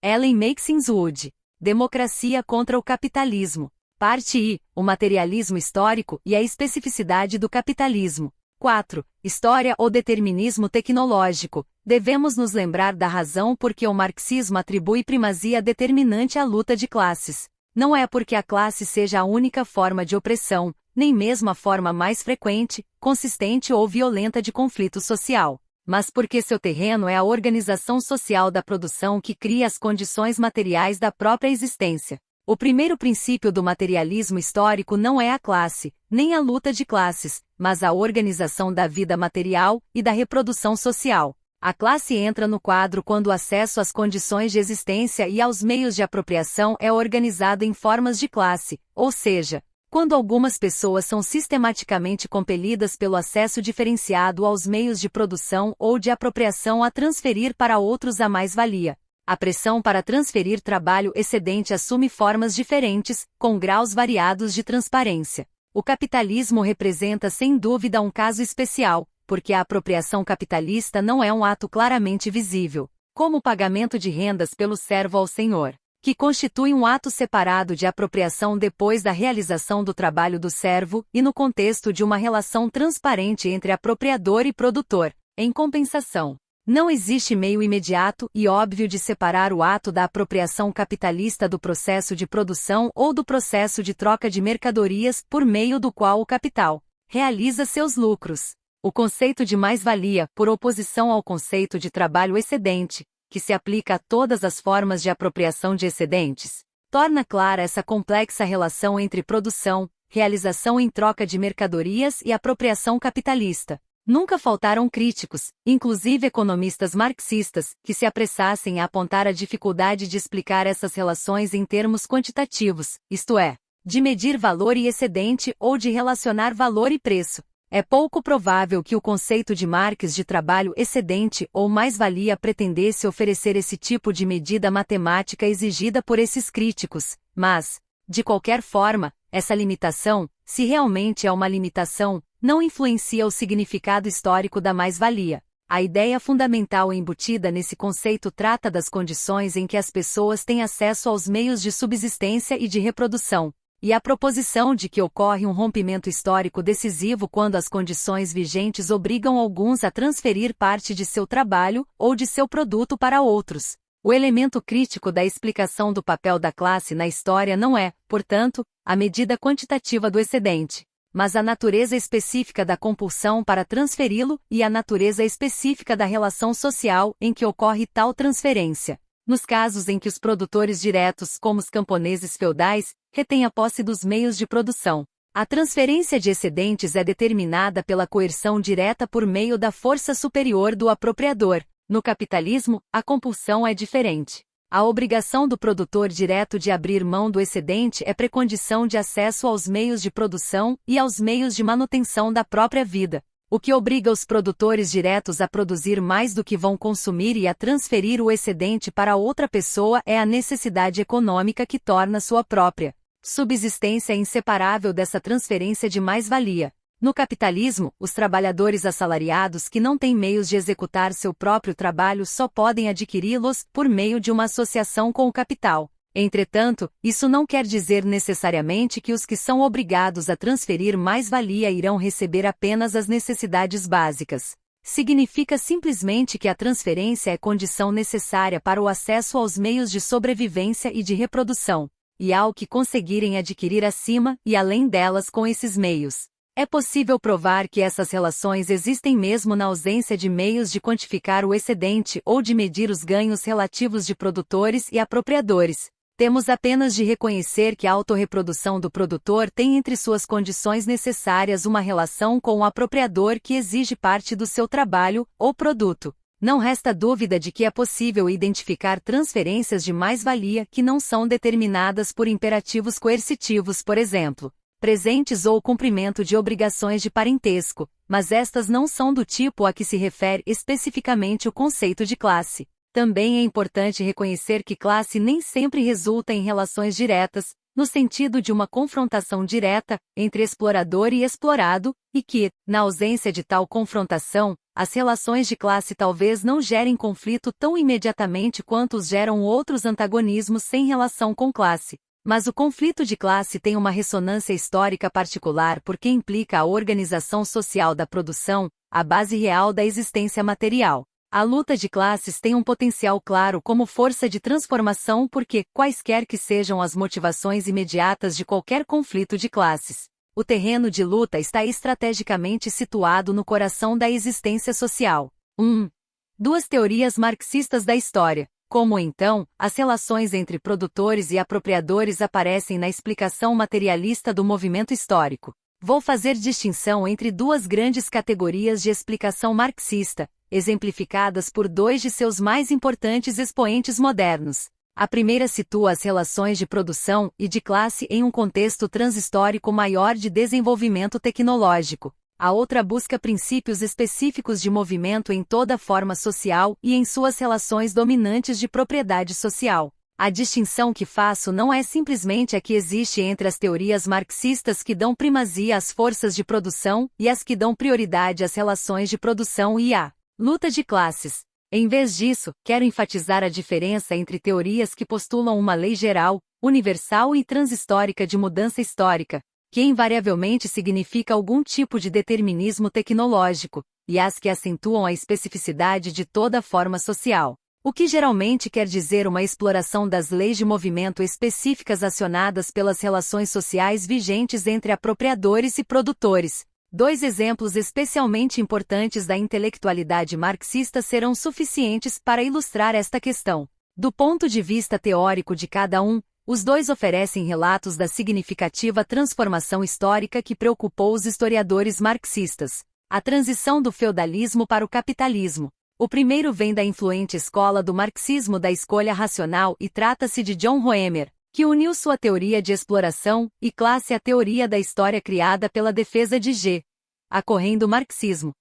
Ellen Maxine Wood. Democracia contra o capitalismo. Parte I. O materialismo histórico e a especificidade do capitalismo. 4. História ou determinismo tecnológico. Devemos nos lembrar da razão por que o marxismo atribui primazia determinante à luta de classes. Não é porque a classe seja a única forma de opressão, nem mesmo a forma mais frequente, consistente ou violenta de conflito social, mas porque seu terreno é a organização social da produção que cria as condições materiais da própria existência. O primeiro princípio do materialismo histórico não é a classe, nem a luta de classes, mas a organização da vida material e da reprodução social. A classe entra no quadro quando o acesso às condições de existência e aos meios de apropriação é organizado em formas de classe, ou seja, quando algumas pessoas são sistematicamente compelidas pelo acesso diferenciado aos meios de produção ou de apropriação a transferir para outros a mais-valia. A pressão para transferir trabalho excedente assume formas diferentes, com graus variados de transparência. O capitalismo representa sem dúvida um caso especial, porque a apropriação capitalista não é um ato claramente visível, como o pagamento de rendas pelo servo ao senhor, que constitui um ato separado de apropriação depois da realização do trabalho do servo e no contexto de uma relação transparente entre apropriador e produtor. Em compensação, não existe meio imediato e óbvio de separar o ato da apropriação capitalista do processo de produção ou do processo de troca de mercadorias por meio do qual o capital realiza seus lucros. O conceito de mais-valia, por oposição ao conceito de trabalho excedente, que se aplica a todas as formas de apropriação de excedentes, torna clara essa complexa relação entre produção, realização em troca de mercadorias e apropriação capitalista. Nunca faltaram críticos, inclusive economistas marxistas, que se apressassem a apontar a dificuldade de explicar essas relações em termos quantitativos, isto é, de medir valor e excedente ou de relacionar valor e preço. É pouco provável que o conceito de Marx de trabalho excedente ou mais-valia pretendesse oferecer esse tipo de medida matemática exigida por esses críticos, mas, de qualquer forma, essa limitação, se realmente é uma limitação, não influencia o significado histórico da mais-valia. A ideia fundamental embutida nesse conceito trata das condições em que as pessoas têm acesso aos meios de subsistência e de reprodução, e a proposição de que ocorre um rompimento histórico decisivo quando as condições vigentes obrigam alguns a transferir parte de seu trabalho ou de seu produto para outros. O elemento crítico da explicação do papel da classe na história não é, portanto, a medida quantitativa do excedente, mas a natureza específica da compulsão para transferi-lo e a natureza específica da relação social em que ocorre tal transferência. Nos casos em que os produtores diretos, como os camponeses feudais, retêm a posse dos meios de produção, a transferência de excedentes é determinada pela coerção direta por meio da força superior do apropriador. No capitalismo, a compulsão é diferente. A obrigação do produtor direto de abrir mão do excedente é precondição de acesso aos meios de produção e aos meios de manutenção da própria vida. O que obriga os produtores diretos a produzir mais do que vão consumir e a transferir o excedente para outra pessoa é a necessidade econômica que torna sua própria subsistência inseparável dessa transferência de mais-valia. No capitalismo, os trabalhadores assalariados que não têm meios de executar seu próprio trabalho só podem adquiri-los por meio de uma associação com o capital. Entretanto, isso não quer dizer necessariamente que os que são obrigados a transferir mais-valia irão receber apenas as necessidades básicas. Significa simplesmente que a transferência é condição necessária para o acesso aos meios de sobrevivência e de reprodução, e ao que conseguirem adquirir acima e além delas com esses meios. É possível provar que essas relações existem mesmo na ausência de meios de quantificar o excedente ou de medir os ganhos relativos de produtores e apropriadores. Temos apenas de reconhecer que a autorreprodução do produtor tem entre suas condições necessárias uma relação com o apropriador que exige parte do seu trabalho ou produto. Não resta dúvida de que é possível identificar transferências de mais-valia que não são determinadas por imperativos coercitivos, por exemplo, presentes ou cumprimento de obrigações de parentesco, mas estas não são do tipo a que se refere especificamente o conceito de classe. Também é importante reconhecer que classe nem sempre resulta em relações diretas, no sentido de uma confrontação direta entre explorador e explorado, e que, na ausência de tal confrontação, as relações de classe talvez não gerem conflito tão imediatamente quanto os geram outros antagonismos sem relação com classe. Mas o conflito de classe tem uma ressonância histórica particular porque implica a organização social da produção, a base real da existência material. A luta de classes tem um potencial claro como força de transformação porque, quaisquer que sejam as motivações imediatas de qualquer conflito de classes, o terreno de luta está estrategicamente situado no coração da existência social. 1. Duas teorias marxistas da história. Como então, as relações entre produtores e apropriadores aparecem na explicação materialista do movimento histórico. Vou fazer distinção entre duas grandes categorias de explicação marxista, exemplificadas por dois de seus mais importantes expoentes modernos. A primeira situa as relações de produção e de classe em um contexto transhistórico maior de desenvolvimento tecnológico. A outra busca princípios específicos de movimento em toda forma social e em suas relações dominantes de propriedade social. A distinção que faço não é simplesmente a que existe entre as teorias marxistas que dão primazia às forças de produção e as que dão prioridade às relações de produção e à luta de classes. Em vez disso, quero enfatizar a diferença entre teorias que postulam uma lei geral, universal e transhistórica de mudança histórica, que invariavelmente significa algum tipo de determinismo tecnológico, e as que acentuam a especificidade de toda forma social, o que geralmente quer dizer uma exploração das leis de movimento específicas acionadas pelas relações sociais vigentes entre apropriadores e produtores. Dois exemplos especialmente importantes da intelectualidade marxista serão suficientes para ilustrar esta questão. Do ponto de vista teórico de cada um, os dois oferecem relatos da significativa transformação histórica que preocupou os historiadores marxistas: a transição do feudalismo para o capitalismo. O primeiro vem da influente escola do marxismo da escolha racional e trata-se de John Roemer, que uniu sua teoria de exploração e classe à teoria da história criada pela defesa de G. Acorrendo marxismo,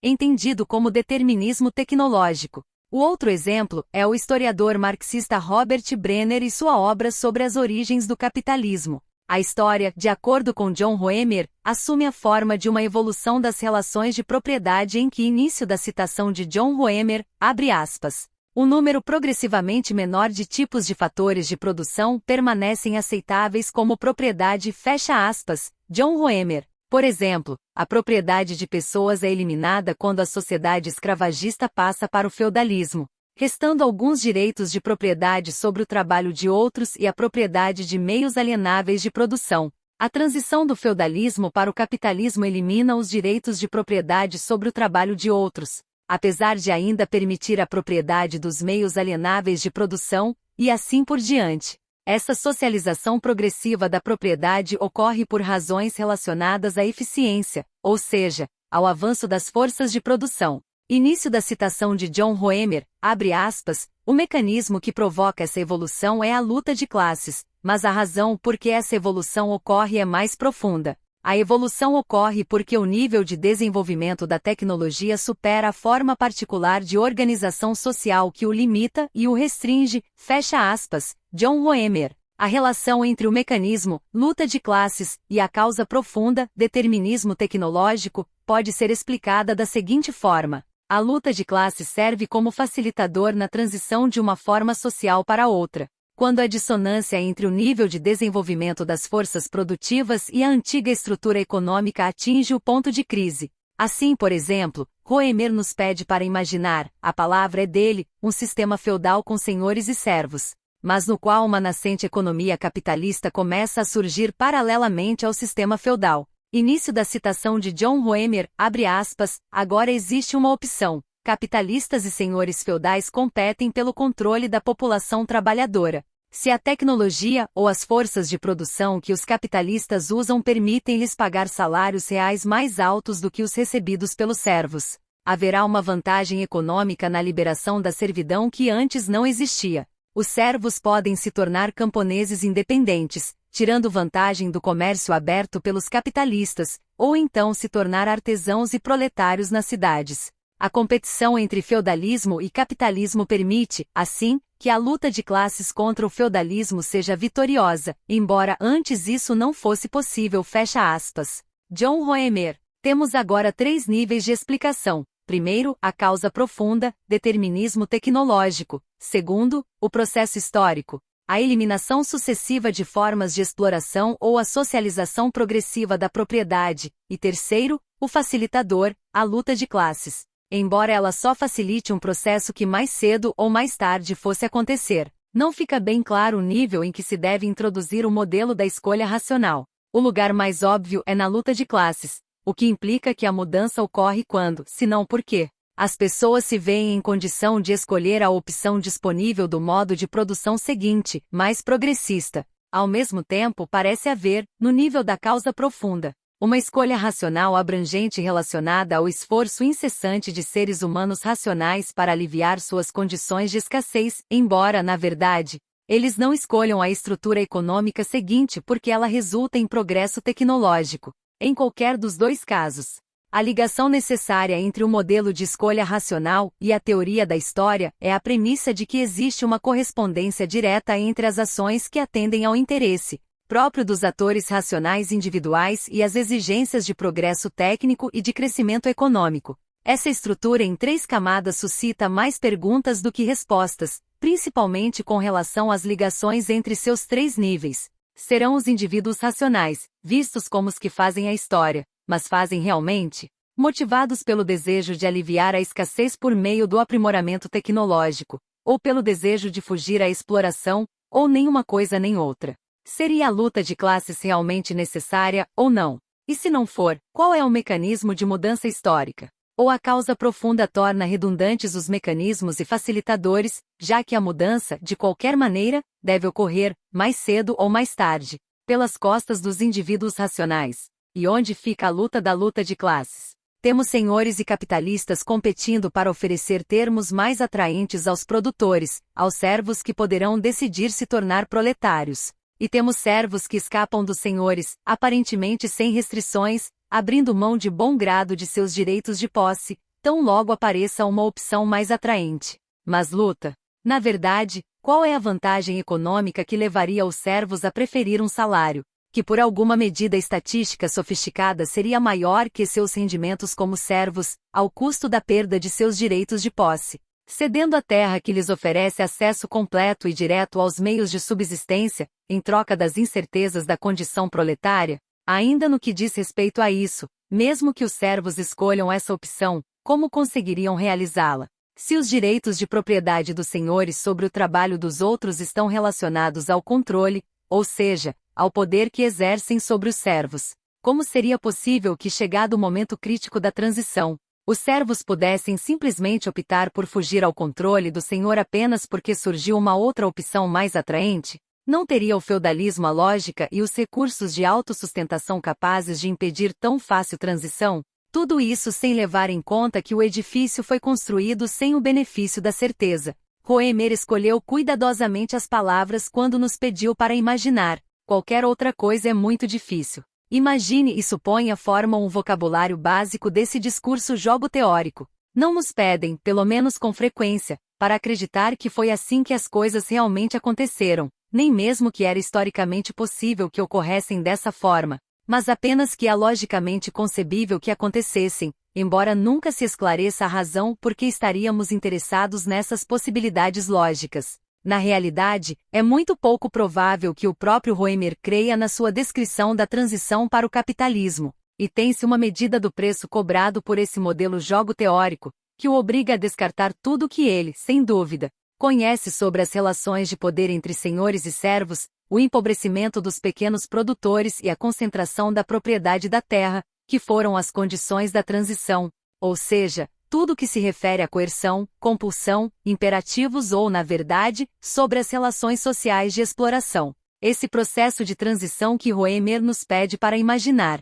entendido como determinismo tecnológico. O outro exemplo é o historiador marxista Robert Brenner e sua obra sobre as origens do capitalismo. A história, de acordo com John Roemer, assume a forma de uma evolução das relações de propriedade em que início da citação de John Roemer, abre aspas, o número progressivamente menor de tipos de fatores de produção permanecem aceitáveis como propriedade, fecha aspas, John Roemer. Por exemplo, a propriedade de pessoas é eliminada quando a sociedade escravagista passa para o feudalismo, restando alguns direitos de propriedade sobre o trabalho de outros e a propriedade de meios alienáveis de produção. A transição do feudalismo para o capitalismo elimina os direitos de propriedade sobre o trabalho de outros, apesar de ainda permitir a propriedade dos meios alienáveis de produção, e assim por diante. Essa socialização progressiva da propriedade ocorre por razões relacionadas à eficiência, ou seja, ao avanço das forças de produção. Início da citação de John Roemer, abre aspas, o mecanismo que provoca essa evolução é a luta de classes, mas a razão por que essa evolução ocorre é mais profunda. A evolução ocorre porque o nível de desenvolvimento da tecnologia supera a forma particular de organização social que o limita e o restringe, fecha aspas, John Roemer. A relação entre o mecanismo, luta de classes, e a causa profunda, determinismo tecnológico, pode ser explicada da seguinte forma. A luta de classes serve como facilitador na transição de uma forma social para outra. Quando a dissonância entre o nível de desenvolvimento das forças produtivas e a antiga estrutura econômica atinge o ponto de crise. Assim, por exemplo, Roemer nos pede para imaginar, a palavra é dele, um sistema feudal com senhores e servos, mas no qual uma nascente economia capitalista começa a surgir paralelamente ao sistema feudal. Início da citação de John Roemer, abre aspas, agora existe uma opção. Capitalistas e senhores feudais competem pelo controle da população trabalhadora. Se a tecnologia ou as forças de produção que os capitalistas usam permitem-lhes pagar salários reais mais altos do que os recebidos pelos servos, haverá uma vantagem econômica na liberação da servidão que antes não existia. Os servos podem se tornar camponeses independentes, tirando vantagem do comércio aberto pelos capitalistas, ou então se tornar artesãos e proletários nas cidades. A competição entre feudalismo e capitalismo permite, assim, que a luta de classes contra o feudalismo seja vitoriosa, embora antes isso não fosse possível. Fecha aspas. John Roemer. Temos agora 3 níveis de explicação. Primeiro, a causa profunda, determinismo tecnológico. Segundo, o processo histórico, a eliminação sucessiva de formas de exploração ou a socialização progressiva da propriedade. E terceiro, o facilitador, a luta de classes. Embora ela só facilite um processo que mais cedo ou mais tarde fosse acontecer, não fica bem claro o nível em que se deve introduzir o modelo da escolha racional. O lugar mais óbvio é na luta de classes, o que implica que a mudança ocorre quando, se não porque, as pessoas se veem em condição de escolher a opção disponível do modo de produção seguinte, mais progressista. Ao mesmo tempo, parece haver, no nível da causa profunda, uma escolha racional abrangente relacionada ao esforço incessante de seres humanos racionais para aliviar suas condições de escassez, embora, na verdade, eles não escolham a estrutura econômica seguinte porque ela resulta em progresso tecnológico. Em qualquer dos 2 casos, a ligação necessária entre o modelo de escolha racional e a teoria da história é a premissa de que existe uma correspondência direta entre as ações que atendem ao interesse próprio dos atores racionais individuais e as exigências de progresso técnico e de crescimento econômico. Essa estrutura em 3 camadas suscita mais perguntas do que respostas, principalmente com relação às ligações entre seus 3 níveis. Serão os indivíduos racionais, vistos como os que fazem a história, mas fazem realmente? Motivados pelo desejo de aliviar a escassez por meio do aprimoramento tecnológico, ou pelo desejo de fugir à exploração, ou nenhuma coisa nem outra. Seria a luta de classes realmente necessária, ou não? E se não for, qual é o mecanismo de mudança histórica? Ou a causa profunda torna redundantes os mecanismos e facilitadores, já que a mudança, de qualquer maneira, deve ocorrer, mais cedo ou mais tarde, pelas costas dos indivíduos racionais. E onde fica a luta da luta de classes? Temos senhores e capitalistas competindo para oferecer termos mais atraentes aos produtores, aos servos que poderão decidir se tornar proletários. E temos servos que escapam dos senhores, aparentemente sem restrições, abrindo mão de bom grado de seus direitos de posse, tão logo apareça uma opção mais atraente. Mas luta. Na verdade, qual é a vantagem econômica que levaria os servos a preferir um salário, que por alguma medida estatística sofisticada seria maior que seus rendimentos como servos, ao custo da perda de seus direitos de posse? Cedendo a terra que lhes oferece acesso completo e direto aos meios de subsistência, em troca das incertezas da condição proletária? Ainda no que diz respeito a isso, mesmo que os servos escolham essa opção, como conseguiriam realizá-la? Se os direitos de propriedade dos senhores sobre o trabalho dos outros estão relacionados ao controle, ou seja, ao poder que exercem sobre os servos, como seria possível que, chegado o momento crítico da transição, os servos pudessem simplesmente optar por fugir ao controle do senhor apenas porque surgiu uma outra opção mais atraente? Não teria o feudalismo a lógica e os recursos de autossustentação capazes de impedir tão fácil transição? Tudo isso sem levar em conta que o edifício foi construído sem o benefício da certeza. Roemer escolheu cuidadosamente as palavras quando nos pediu para imaginar. Qualquer outra coisa é muito difícil. Imagine e suponha formam um vocabulário básico desse discurso jogo teórico. Não nos pedem, pelo menos com frequência, para acreditar que foi assim que as coisas realmente aconteceram, nem mesmo que era historicamente possível que ocorressem dessa forma, mas apenas que é logicamente concebível que acontecessem, embora nunca se esclareça a razão por que estaríamos interessados nessas possibilidades lógicas. Na realidade, é muito pouco provável que o próprio Roemer creia na sua descrição da transição para o capitalismo, e tem-se uma medida do preço cobrado por esse modelo jogo teórico, que o obriga a descartar tudo que ele, sem dúvida, conhece sobre as relações de poder entre senhores e servos, o empobrecimento dos pequenos produtores e a concentração da propriedade da terra, que foram as condições da transição, ou seja, tudo que se refere à coerção, compulsão, imperativos ou, na verdade, sobre as relações sociais de exploração. Esse processo de transição que Roemer nos pede para imaginar,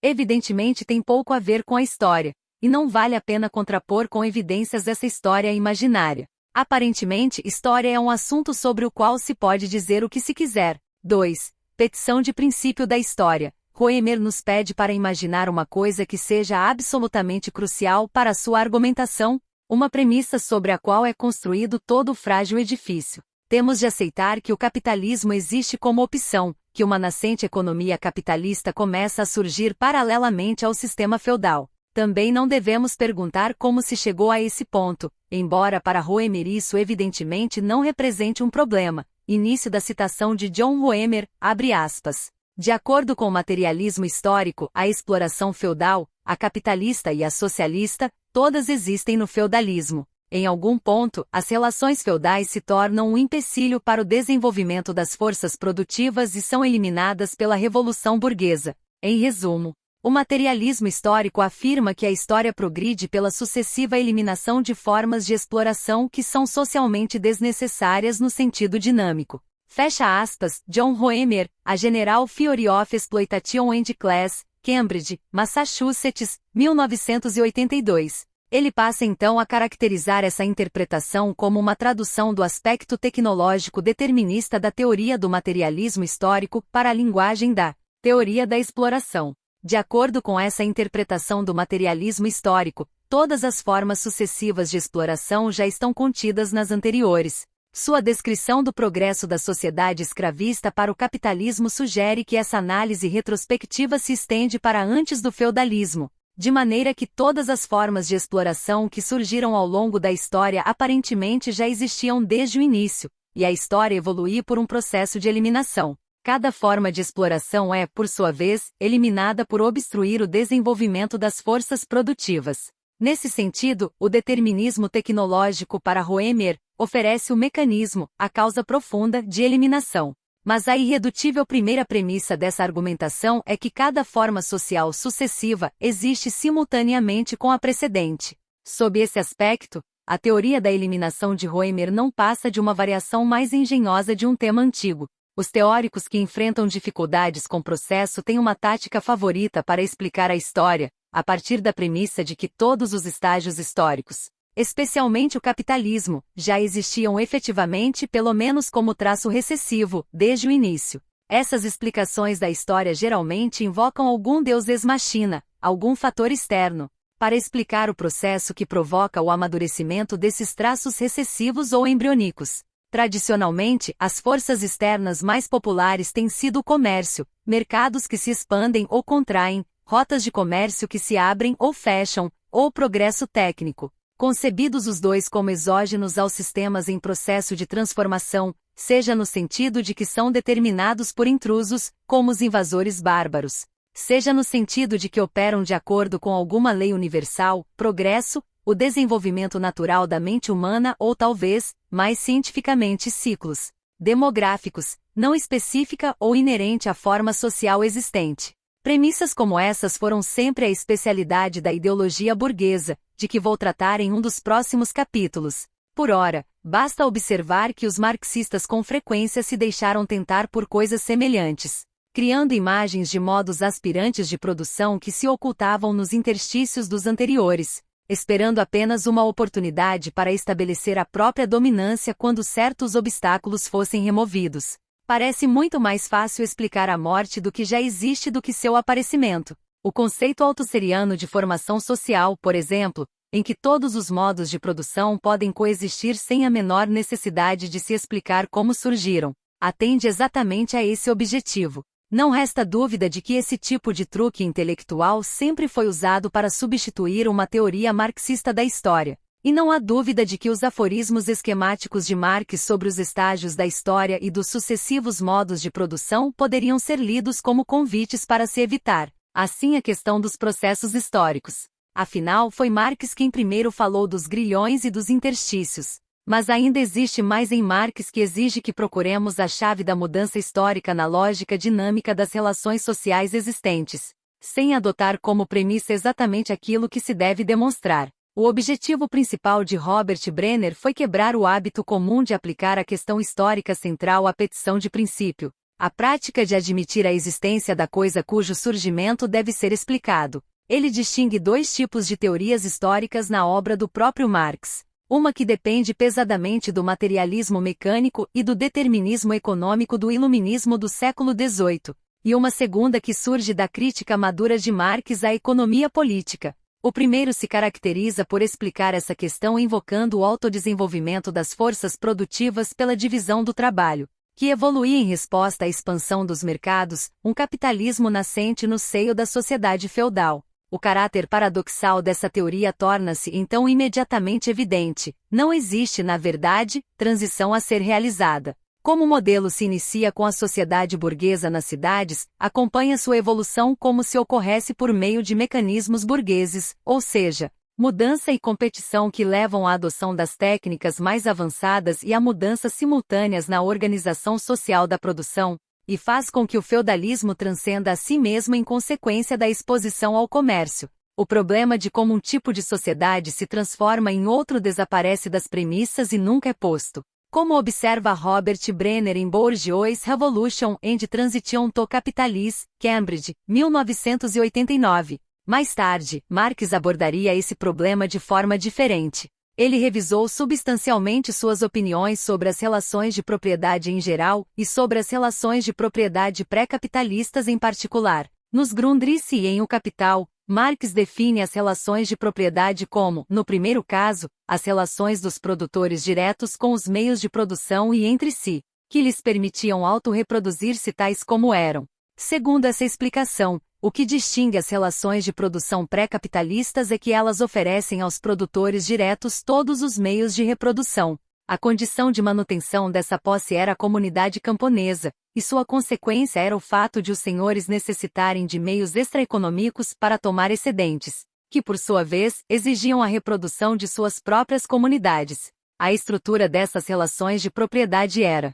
evidentemente tem pouco a ver com a história, e não vale a pena contrapor com evidências essa história imaginária. Aparentemente, história é um assunto sobre o qual se pode dizer o que se quiser. 2. Petição de princípio da história. Roemer nos pede para imaginar uma coisa que seja absolutamente crucial para a sua argumentação. uma premissa sobre a qual é construído todo o frágil edifício. Temos de aceitar que o capitalismo existe como opção, que uma nascente economia capitalista começa a surgir paralelamente ao sistema feudal. Também não devemos perguntar como se chegou a esse ponto, embora para Roemer isso evidentemente não represente um problema. Início da citação de John Roemer, abre aspas. De acordo com o materialismo histórico, a exploração feudal, a capitalista e a socialista, todas existem no feudalismo. Em algum ponto, as relações feudais se tornam um empecilho para o desenvolvimento das forças produtivas e são eliminadas pela Revolução Burguesa. Em resumo, o materialismo histórico afirma que a história progride pela sucessiva eliminação de formas de exploração que são socialmente desnecessárias no sentido dinâmico. Fecha aspas, John Roemer, A General Theory of Exploitation and Class, Cambridge, Massachusetts, 1982. Ele passa então a caracterizar essa interpretação como uma tradução do aspecto tecnológico determinista da teoria do materialismo histórico para a linguagem da teoria da exploração. De acordo com essa interpretação do materialismo histórico, todas as formas sucessivas de exploração já estão contidas nas anteriores. Sua descrição do progresso da sociedade escravista para o capitalismo sugere que essa análise retrospectiva se estende para antes do feudalismo, de maneira que todas as formas de exploração que surgiram ao longo da história aparentemente já existiam desde o início, e a história evoluiu por um processo de eliminação. Cada forma de exploração é, por sua vez, eliminada por obstruir o desenvolvimento das forças produtivas. Nesse sentido, o determinismo tecnológico para Roemer oferece o mecanismo, a causa profunda, de eliminação. Mas a irredutível primeira premissa dessa argumentação é que cada forma social sucessiva existe simultaneamente com a precedente. Sob esse aspecto, a teoria da eliminação de Roemer não passa de uma variação mais engenhosa de um tema antigo. Os teóricos que enfrentam dificuldades com o processo têm uma tática favorita para explicar a história, a partir da premissa de que todos os estágios históricos, especialmente o capitalismo, já existiam efetivamente pelo menos como traço recessivo, desde o início. Essas explicações da história geralmente invocam algum deus ex machina, algum fator externo, para explicar o processo que provoca o amadurecimento desses traços recessivos ou embrionicos. Tradicionalmente, as forças externas mais populares têm sido o comércio, mercados que se expandem ou contraem, rotas de comércio que se abrem ou fecham, ou o progresso técnico. Concebidos os dois como exógenos aos sistemas em processo de transformação, seja no sentido de que são determinados por intrusos, como os invasores bárbaros, seja no sentido de que operam de acordo com alguma lei universal, progresso, o desenvolvimento natural da mente humana ou talvez, mais cientificamente, ciclos demográficos, não específica ou inerente à forma social existente. Premissas como essas foram sempre a especialidade da ideologia burguesa, de que vou tratar em um dos próximos capítulos. Por ora, basta observar que os marxistas com frequência se deixaram tentar por coisas semelhantes, criando imagens de modos aspirantes de produção que se ocultavam nos interstícios dos anteriores, esperando apenas uma oportunidade para estabelecer a própria dominância quando certos obstáculos fossem removidos. Parece muito mais fácil explicar a morte do que já existe do que seu aparecimento. O conceito altusseriano de formação social, por exemplo, em que todos os modos de produção podem coexistir sem a menor necessidade de se explicar como surgiram, atende exatamente a esse objetivo. Não resta dúvida de que esse tipo de truque intelectual sempre foi usado para substituir uma teoria marxista da história. E não há dúvida de que os aforismos esquemáticos de Marx sobre os estágios da história e dos sucessivos modos de produção poderiam ser lidos como convites para se evitar, assim, a questão dos processos históricos. Afinal, foi Marx quem primeiro falou dos grilhões e dos interstícios. Mas ainda existe mais em Marx que exige que procuremos a chave da mudança histórica na lógica dinâmica das relações sociais existentes, sem adotar como premissa exatamente aquilo que se deve demonstrar. O objetivo principal de Robert Brenner foi quebrar o hábito comum de aplicar a questão histórica central à petição de princípio, a prática de admitir a existência da coisa cujo surgimento deve ser explicado. Ele distingue dois tipos de teorias históricas na obra do próprio Marx. Uma que depende pesadamente do materialismo mecânico e do determinismo econômico do iluminismo do século XVIII, e uma segunda que surge da crítica madura de Marx à economia política. O primeiro se caracteriza por explicar essa questão invocando o autodesenvolvimento das forças produtivas pela divisão do trabalho, que evoluía em resposta à expansão dos mercados, um capitalismo nascente no seio da sociedade feudal. O caráter paradoxal dessa teoria torna-se então imediatamente evidente. Não existe, na verdade, transição a ser realizada. Como o modelo se inicia com a sociedade burguesa nas cidades, acompanha sua evolução como se ocorresse por meio de mecanismos burgueses, ou seja, mudança e competição que levam à adoção das técnicas mais avançadas e a mudanças simultâneas na organização social da produção, e faz com que o feudalismo transcenda a si mesmo em consequência da exposição ao comércio. O problema de como um tipo de sociedade se transforma em outro desaparece das premissas e nunca é posto. Como observa Robert Brenner em Bourgeois Revolution and Transition to Capitalism, Cambridge, 1989. Mais tarde, Marx abordaria esse problema de forma diferente. Ele revisou substancialmente suas opiniões sobre as relações de propriedade em geral e sobre as relações de propriedade pré-capitalistas em particular. Nos Grundrisse e em O Capital, Marx define as relações de propriedade como, no primeiro caso, as relações dos produtores diretos com os meios de produção e entre si, que lhes permitiam autorreproduzir-se tais como eram. Segundo essa explicação, o que distingue as relações de produção pré-capitalistas é que elas oferecem aos produtores diretos todos os meios de reprodução. A condição de manutenção dessa posse era a comunidade camponesa, e sua consequência era o fato de os senhores necessitarem de meios extraeconômicos para tomar excedentes, que por sua vez exigiam a reprodução de suas próprias comunidades. A estrutura dessas relações de propriedade era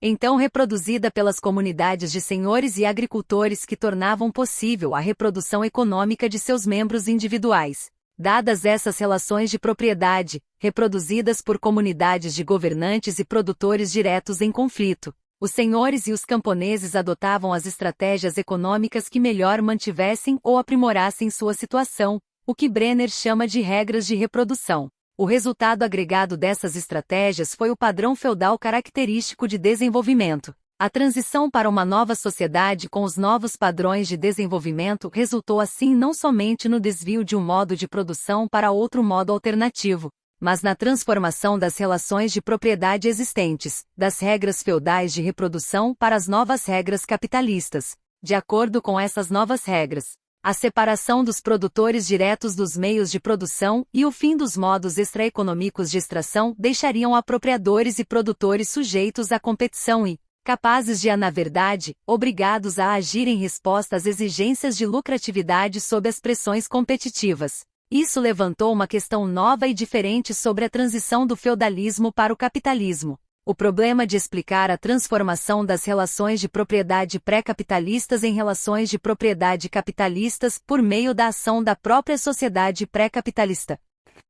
então reproduzida pelas comunidades de senhores e agricultores que tornavam possível a reprodução econômica de seus membros individuais. Dadas essas relações de propriedade, reproduzidas por comunidades de governantes e produtores diretos em conflito, os senhores e os camponeses adotavam as estratégias econômicas que melhor mantivessem ou aprimorassem sua situação, o que Brenner chama de regras de reprodução. O resultado agregado dessas estratégias foi o padrão feudal característico de desenvolvimento. A transição para uma nova sociedade com os novos padrões de desenvolvimento resultou assim não somente no desvio de um modo de produção para outro modo alternativo, mas na transformação das relações de propriedade existentes, das regras feudais de reprodução para as novas regras capitalistas. De acordo com essas novas regras, a separação dos produtores diretos dos meios de produção e o fim dos modos extraeconômicos de extração deixariam apropriadores e produtores sujeitos à competição e, capazes de, na verdade, obrigados a agir em resposta às exigências de lucratividade sob as pressões competitivas. Isso levantou uma questão nova e diferente sobre a transição do feudalismo para o capitalismo. O problema de explicar a transformação das relações de propriedade pré-capitalistas em relações de propriedade capitalistas por meio da ação da própria sociedade pré-capitalista.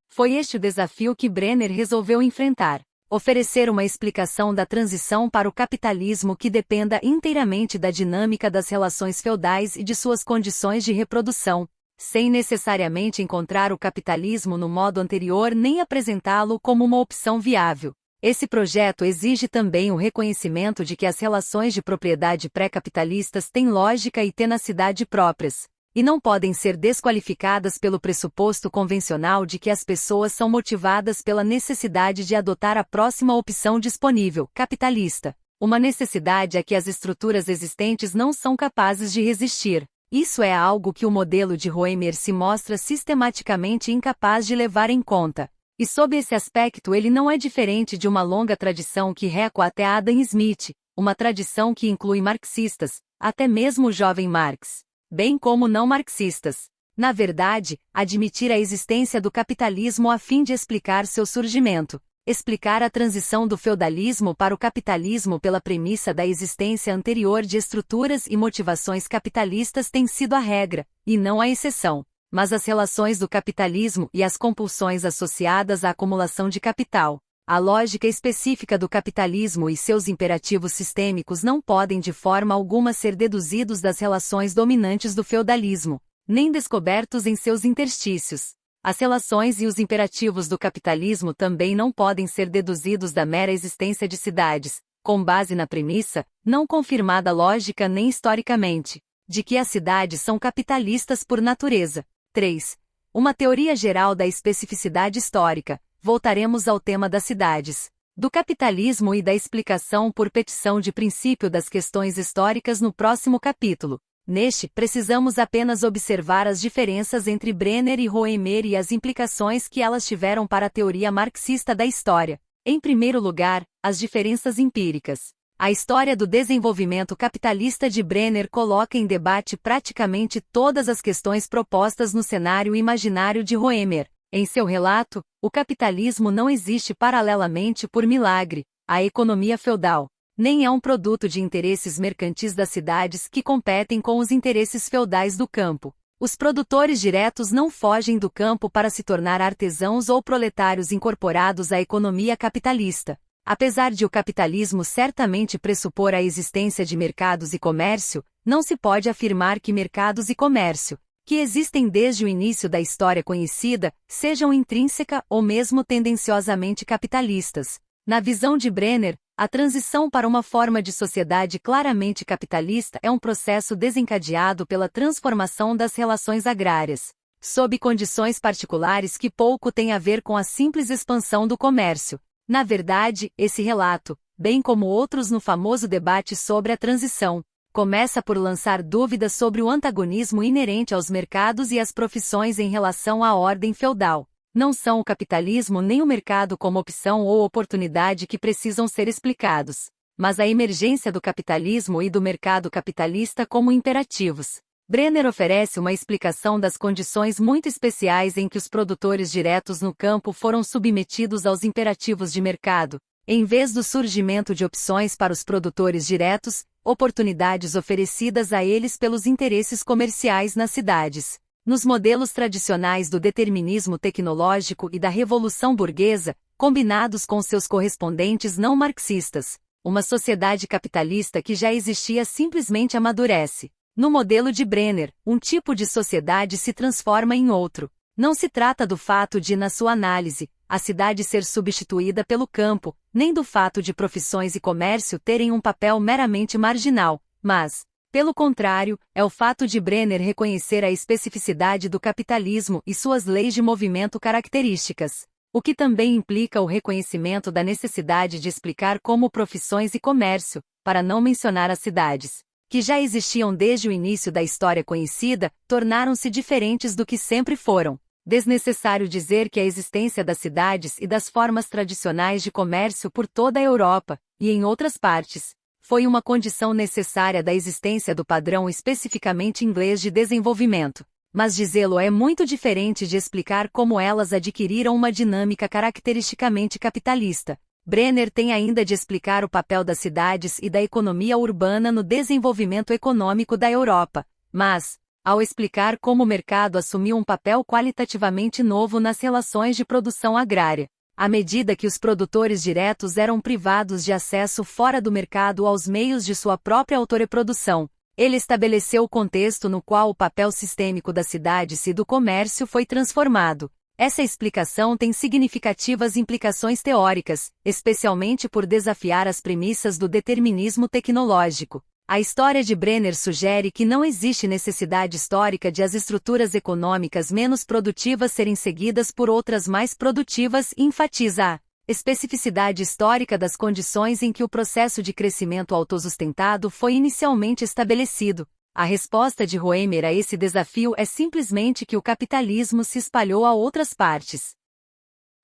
Foi este o desafio que Brenner resolveu enfrentar. Oferecer uma explicação da transição para o capitalismo que dependa inteiramente da dinâmica das relações feudais e de suas condições de reprodução, sem necessariamente encontrar o capitalismo no modo anterior nem apresentá-lo como uma opção viável. Esse projeto exige também o reconhecimento de que as relações de propriedade pré-capitalistas têm lógica e tenacidade próprias, e não podem ser desqualificadas pelo pressuposto convencional de que as pessoas são motivadas pela necessidade de adotar a próxima opção disponível, capitalista, uma necessidade a que as estruturas existentes não são capazes de resistir. Isso é algo que o modelo de Roemer se mostra sistematicamente incapaz de levar em conta. E sob esse aspecto ele não é diferente de uma longa tradição que recua até Adam Smith, uma tradição que inclui marxistas, até mesmo o jovem Marx, bem como não marxistas. Na verdade, admitir a existência do capitalismo a fim de explicar seu surgimento, explicar a transição do feudalismo para o capitalismo pela premissa da existência anterior de estruturas e motivações capitalistas tem sido a regra, e não a exceção. Mas as relações do capitalismo e as compulsões associadas à acumulação de capital, a lógica específica do capitalismo e seus imperativos sistêmicos não podem de forma alguma ser deduzidos das relações dominantes do feudalismo, nem descobertos em seus interstícios. As relações e os imperativos do capitalismo também não podem ser deduzidos da mera existência de cidades, com base na premissa, não confirmada lógica nem historicamente, de que as cidades são capitalistas por natureza. 3. uma teoria geral da especificidade histórica. Voltaremos ao tema das cidades, do capitalismo e da explicação por petição de princípio das questões históricas no próximo capítulo. Neste, precisamos apenas observar as diferenças entre Brenner e Roemer e as implicações que elas tiveram para a teoria marxista da história. Em primeiro lugar, as diferenças empíricas. A história do desenvolvimento capitalista de Brenner coloca em debate praticamente todas as questões propostas no cenário imaginário de Roemer. Em seu relato, o capitalismo não existe paralelamente por milagre, à economia feudal, nem é um produto de interesses mercantis das cidades que competem com os interesses feudais do campo. Os produtores diretos não fogem do campo para se tornar artesãos ou proletários incorporados à economia capitalista. Apesar de o capitalismo certamente pressupor a existência de mercados e comércio, não se pode afirmar que mercados e comércio, que existem desde o início da história conhecida, sejam intrínseca ou mesmo tendenciosamente capitalistas. Na visão de Brenner, a transição para uma forma de sociedade claramente capitalista é um processo desencadeado pela transformação das relações agrárias, sob condições particulares que pouco têm a ver com a simples expansão do comércio. Na verdade, esse relato, bem como outros no famoso debate sobre a transição, começa por lançar dúvidas sobre o antagonismo inerente aos mercados e às profissões em relação à ordem feudal. Não são o capitalismo nem o mercado como opção ou oportunidade que precisam ser explicados, mas a emergência do capitalismo e do mercado capitalista como imperativos. Brenner oferece uma explicação das condições muito especiais em que os produtores diretos no campo foram submetidos aos imperativos de mercado, em vez do surgimento de opções para os produtores diretos, oportunidades oferecidas a eles pelos interesses comerciais nas cidades. Nos modelos tradicionais do determinismo tecnológico e da revolução burguesa, combinados com seus correspondentes não marxistas, uma sociedade capitalista que já existia simplesmente amadurece. No modelo de Brenner, um tipo de sociedade se transforma em outro. Não se trata do fato de, na sua análise, a cidade ser substituída pelo campo, nem do fato de profissões e comércio terem um papel meramente marginal, mas, pelo contrário, é o fato de Brenner reconhecer a especificidade do capitalismo e suas leis de movimento características, o que também implica o reconhecimento da necessidade de explicar como profissões e comércio, para não mencionar as cidades, que já existiam desde o início da história conhecida, tornaram-se diferentes do que sempre foram. Desnecessário dizer que a existência das cidades e das formas tradicionais de comércio por toda a Europa, e em outras partes, foi uma condição necessária da existência do padrão especificamente inglês de desenvolvimento. Mas dizê-lo é muito diferente de explicar como elas adquiriram uma dinâmica caracteristicamente capitalista. Brenner tem ainda de explicar o papel das cidades e da economia urbana no desenvolvimento econômico da Europa, mas, ao explicar como o mercado assumiu um papel qualitativamente novo nas relações de produção agrária, à medida que os produtores diretos eram privados de acesso fora do mercado aos meios de sua própria autorreprodução, ele estabeleceu o contexto no qual o papel sistêmico das cidades e do comércio foi transformado. Essa explicação tem significativas implicações teóricas, especialmente por desafiar as premissas do determinismo tecnológico. A história de Brenner sugere que não existe necessidade histórica de as estruturas econômicas menos produtivas serem seguidas por outras mais produtivas e enfatiza a especificidade histórica das condições em que o processo de crescimento autossustentado foi inicialmente estabelecido. A resposta de Roemer a esse desafio é simplesmente que o capitalismo se espalhou a outras partes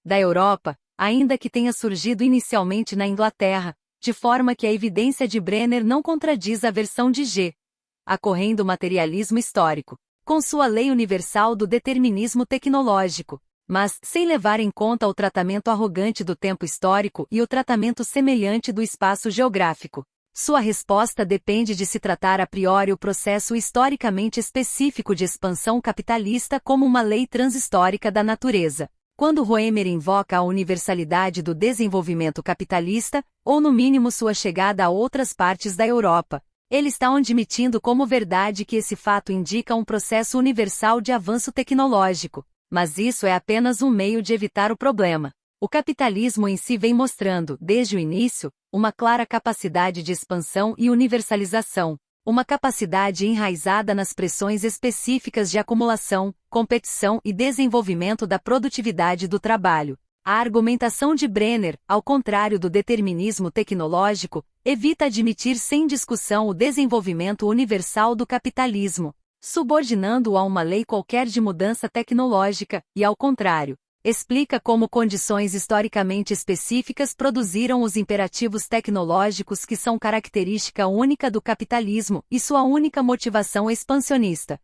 da Europa, ainda que tenha surgido inicialmente na Inglaterra, de forma que a evidência de Brenner não contradiz a versão de G. Acorrendo materialismo histórico, com sua lei universal do determinismo tecnológico, mas sem levar em conta o tratamento arrogante do tempo histórico e o tratamento semelhante do espaço geográfico. Sua resposta depende de se tratar a priori o processo historicamente específico de expansão capitalista como uma lei transhistórica da natureza. Quando Roemer invoca a universalidade do desenvolvimento capitalista, ou no mínimo sua chegada a outras partes da Europa, ele está admitindo como verdade que esse fato indica um processo universal de avanço tecnológico, mas isso é apenas um meio de evitar o problema. O capitalismo em si vem mostrando, desde o início, uma clara capacidade de expansão e universalização. uma capacidade enraizada nas pressões específicas de acumulação, competição e desenvolvimento da produtividade do trabalho. A argumentação de Brenner, ao contrário do determinismo tecnológico, evita admitir sem discussão o desenvolvimento universal do capitalismo, subordinando-o a uma lei qualquer de mudança tecnológica, e ao contrário, explica como condições historicamente específicas produziram os imperativos tecnológicos que são característica única do capitalismo e sua única motivação expansionista.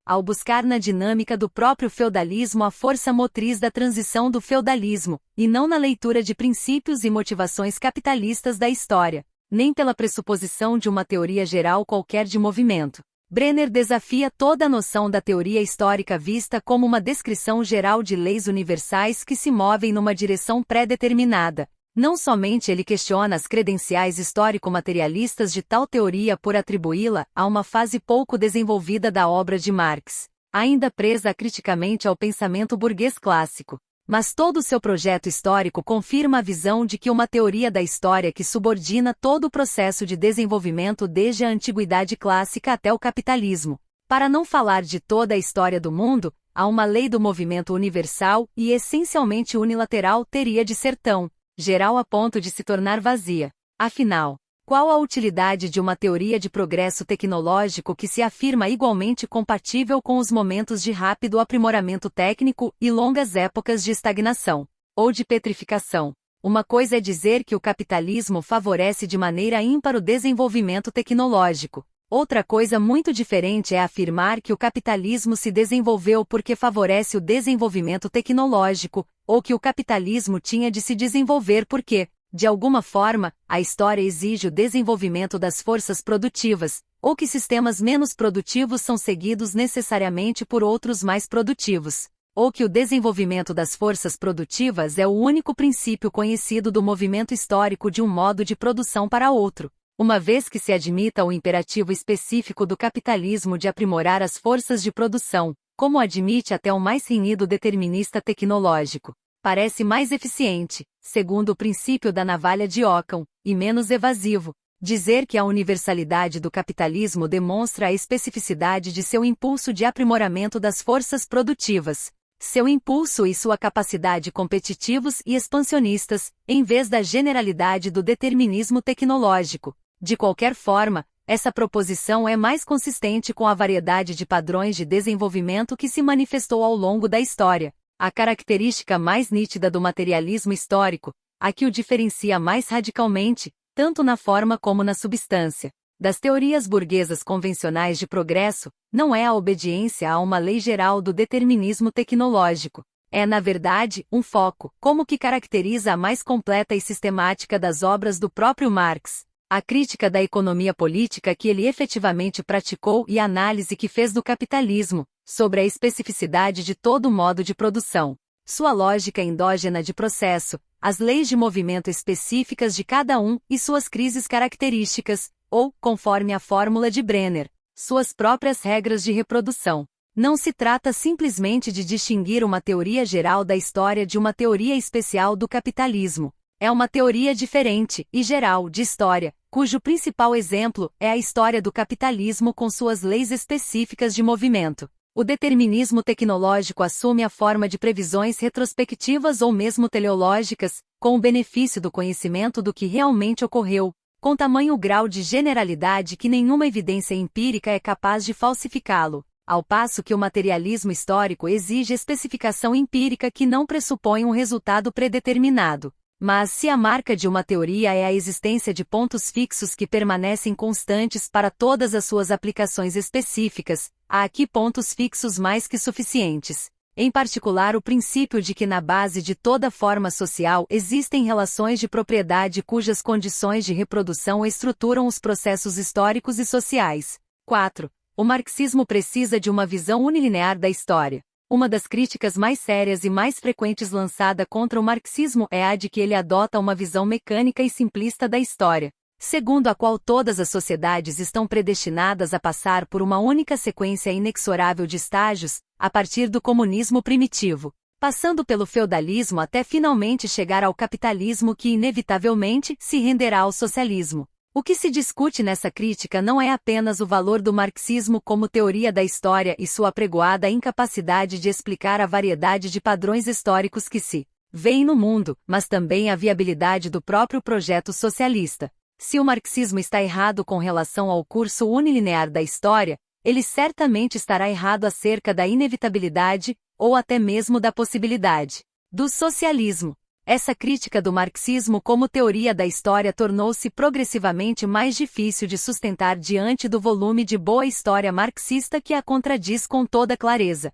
Ao buscar na dinâmica do próprio feudalismo a força motriz da transição do feudalismo, e não na leitura de princípios e motivações capitalistas da história, nem pela pressuposição de uma teoria geral qualquer de movimento. Brenner desafia toda a noção da teoria histórica vista como uma descrição geral de leis universais que se movem numa direção pré-determinada. Não somente ele questiona as credenciais histórico-materialistas de tal teoria por atribuí-la a uma fase pouco desenvolvida da obra de Marx, ainda presa criticamente ao pensamento burguês clássico, mas todo o seu projeto histórico confirma a visão de que uma teoria da história que subordina todo o processo de desenvolvimento desde a antiguidade clássica até o capitalismo, para não falar de toda a história do mundo, a uma lei do movimento universal e essencialmente unilateral teria de ser tão geral a ponto de se tornar vazia. Afinal, qual a utilidade de uma teoria de progresso tecnológico que se afirma igualmente compatível com os momentos de rápido aprimoramento técnico e longas épocas de estagnação, ou de petrificação? Uma coisa é dizer que o capitalismo favorece de maneira ímpar o desenvolvimento tecnológico. Outra coisa muito diferente é afirmar que o capitalismo se desenvolveu porque favorece o desenvolvimento tecnológico, ou que o capitalismo tinha de se desenvolver porque, de alguma forma, a história exige o desenvolvimento das forças produtivas, ou que sistemas menos produtivos são seguidos necessariamente por outros mais produtivos, ou que o desenvolvimento das forças produtivas é o único princípio conhecido do movimento histórico de um modo de produção para outro. Uma vez que se admita o imperativo específico do capitalismo de aprimorar as forças de produção, como admite até o mais renhido determinista tecnológico, parece mais eficiente, segundo o princípio da navalha de Occam, e menos evasivo, dizer que a universalidade do capitalismo demonstra a especificidade de seu impulso de aprimoramento das forças produtivas, seu impulso e sua capacidade competitivos e expansionistas, em vez da generalidade do determinismo tecnológico. De qualquer forma, essa proposição é mais consistente com a variedade de padrões de desenvolvimento que se manifestou ao longo da história. A característica mais nítida do materialismo histórico, a que o diferencia mais radicalmente, tanto na forma como na substância, das teorias burguesas convencionais de progresso, não é a obediência a uma lei geral do determinismo tecnológico. É, na verdade, um foco, como que caracteriza a mais completa e sistemática das obras do próprio Marx, a crítica da economia política que ele efetivamente praticou e a análise que fez do capitalismo, sobre a especificidade de todo o modo de produção, sua lógica endógena de processo, as leis de movimento específicas de cada um e suas crises características, ou, conforme a fórmula de Brenner, suas próprias regras de reprodução. Não se trata simplesmente de distinguir uma teoria geral da história de uma teoria especial do capitalismo. É uma teoria diferente e geral de história, cujo principal exemplo é a história do capitalismo com suas leis específicas de movimento. O determinismo tecnológico assume a forma de previsões retrospectivas ou mesmo teleológicas, com o benefício do conhecimento do que realmente ocorreu, com tamanho grau de generalidade que nenhuma evidência empírica é capaz de falsificá-lo, ao passo que o materialismo histórico exige especificação empírica que não pressupõe um resultado predeterminado. Mas se a marca de uma teoria é a existência de pontos fixos que permanecem constantes para todas as suas aplicações específicas, há aqui pontos fixos mais que suficientes. Em particular o princípio de que na base de toda forma social existem relações de propriedade cujas condições de reprodução estruturam os processos históricos e sociais. 4. O marxismo precisa de uma visão unilinear da história. Uma das críticas mais sérias e mais frequentes lançada contra o marxismo é a de que ele adota uma visão mecânica e simplista da história, segundo a qual todas as sociedades estão predestinadas a passar por uma única sequência inexorável de estágios, a partir do comunismo primitivo, passando pelo feudalismo até finalmente chegar ao capitalismo que inevitavelmente se renderá ao socialismo. O que se discute nessa crítica não é apenas o valor do marxismo como teoria da história e sua apregoada incapacidade de explicar a variedade de padrões históricos que se veem no mundo, mas também a viabilidade do próprio projeto socialista. Se o marxismo está errado com relação ao curso unilinear da história, ele certamente estará errado acerca da inevitabilidade, ou até mesmo da possibilidade, do socialismo. Essa crítica do marxismo como teoria da história tornou-se progressivamente mais difícil de sustentar diante do volume de boa história marxista que a contradiz com toda clareza.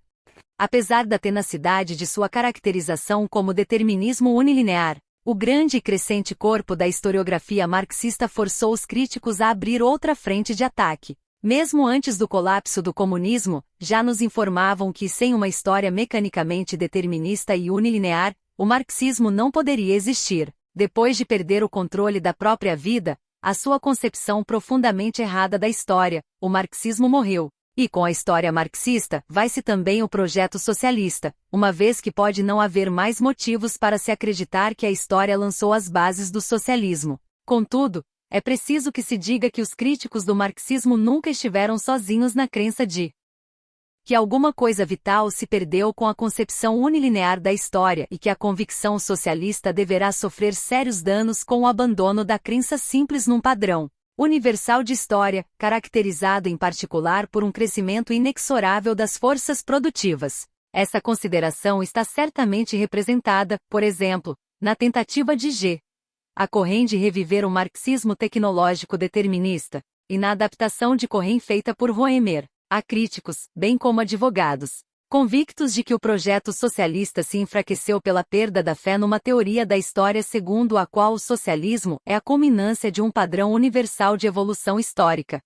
Apesar da tenacidade de sua caracterização como determinismo unilinear, o grande e crescente corpo da historiografia marxista forçou os críticos a abrir outra frente de ataque. Mesmo antes do colapso do comunismo, já nos informavam que sem uma história mecanicamente determinista e unilinear, o marxismo não poderia existir. Depois de perder o controle da própria vida, a sua concepção profundamente errada da história, o marxismo morreu. E com a história marxista, vai-se também o projeto socialista, uma vez que pode não haver mais motivos para se acreditar que a história lançou as bases do socialismo. Contudo, é preciso que se diga que os críticos do marxismo nunca estiveram sozinhos na crença de que alguma coisa vital se perdeu com a concepção unilinear da história e que a convicção socialista deverá sofrer sérios danos com o abandono da crença simples num padrão universal de história, caracterizado em particular por um crescimento inexorável das forças produtivas. Essa consideração está certamente representada, por exemplo, na tentativa de G. a Cohen de reviver o marxismo tecnológico determinista, e na adaptação de Cohen feita por Roemer. Há críticos, bem como advogados, convictos de que o projeto socialista se enfraqueceu pela perda da fé numa teoria da história segundo a qual o socialismo é a culminância de um padrão universal de evolução histórica.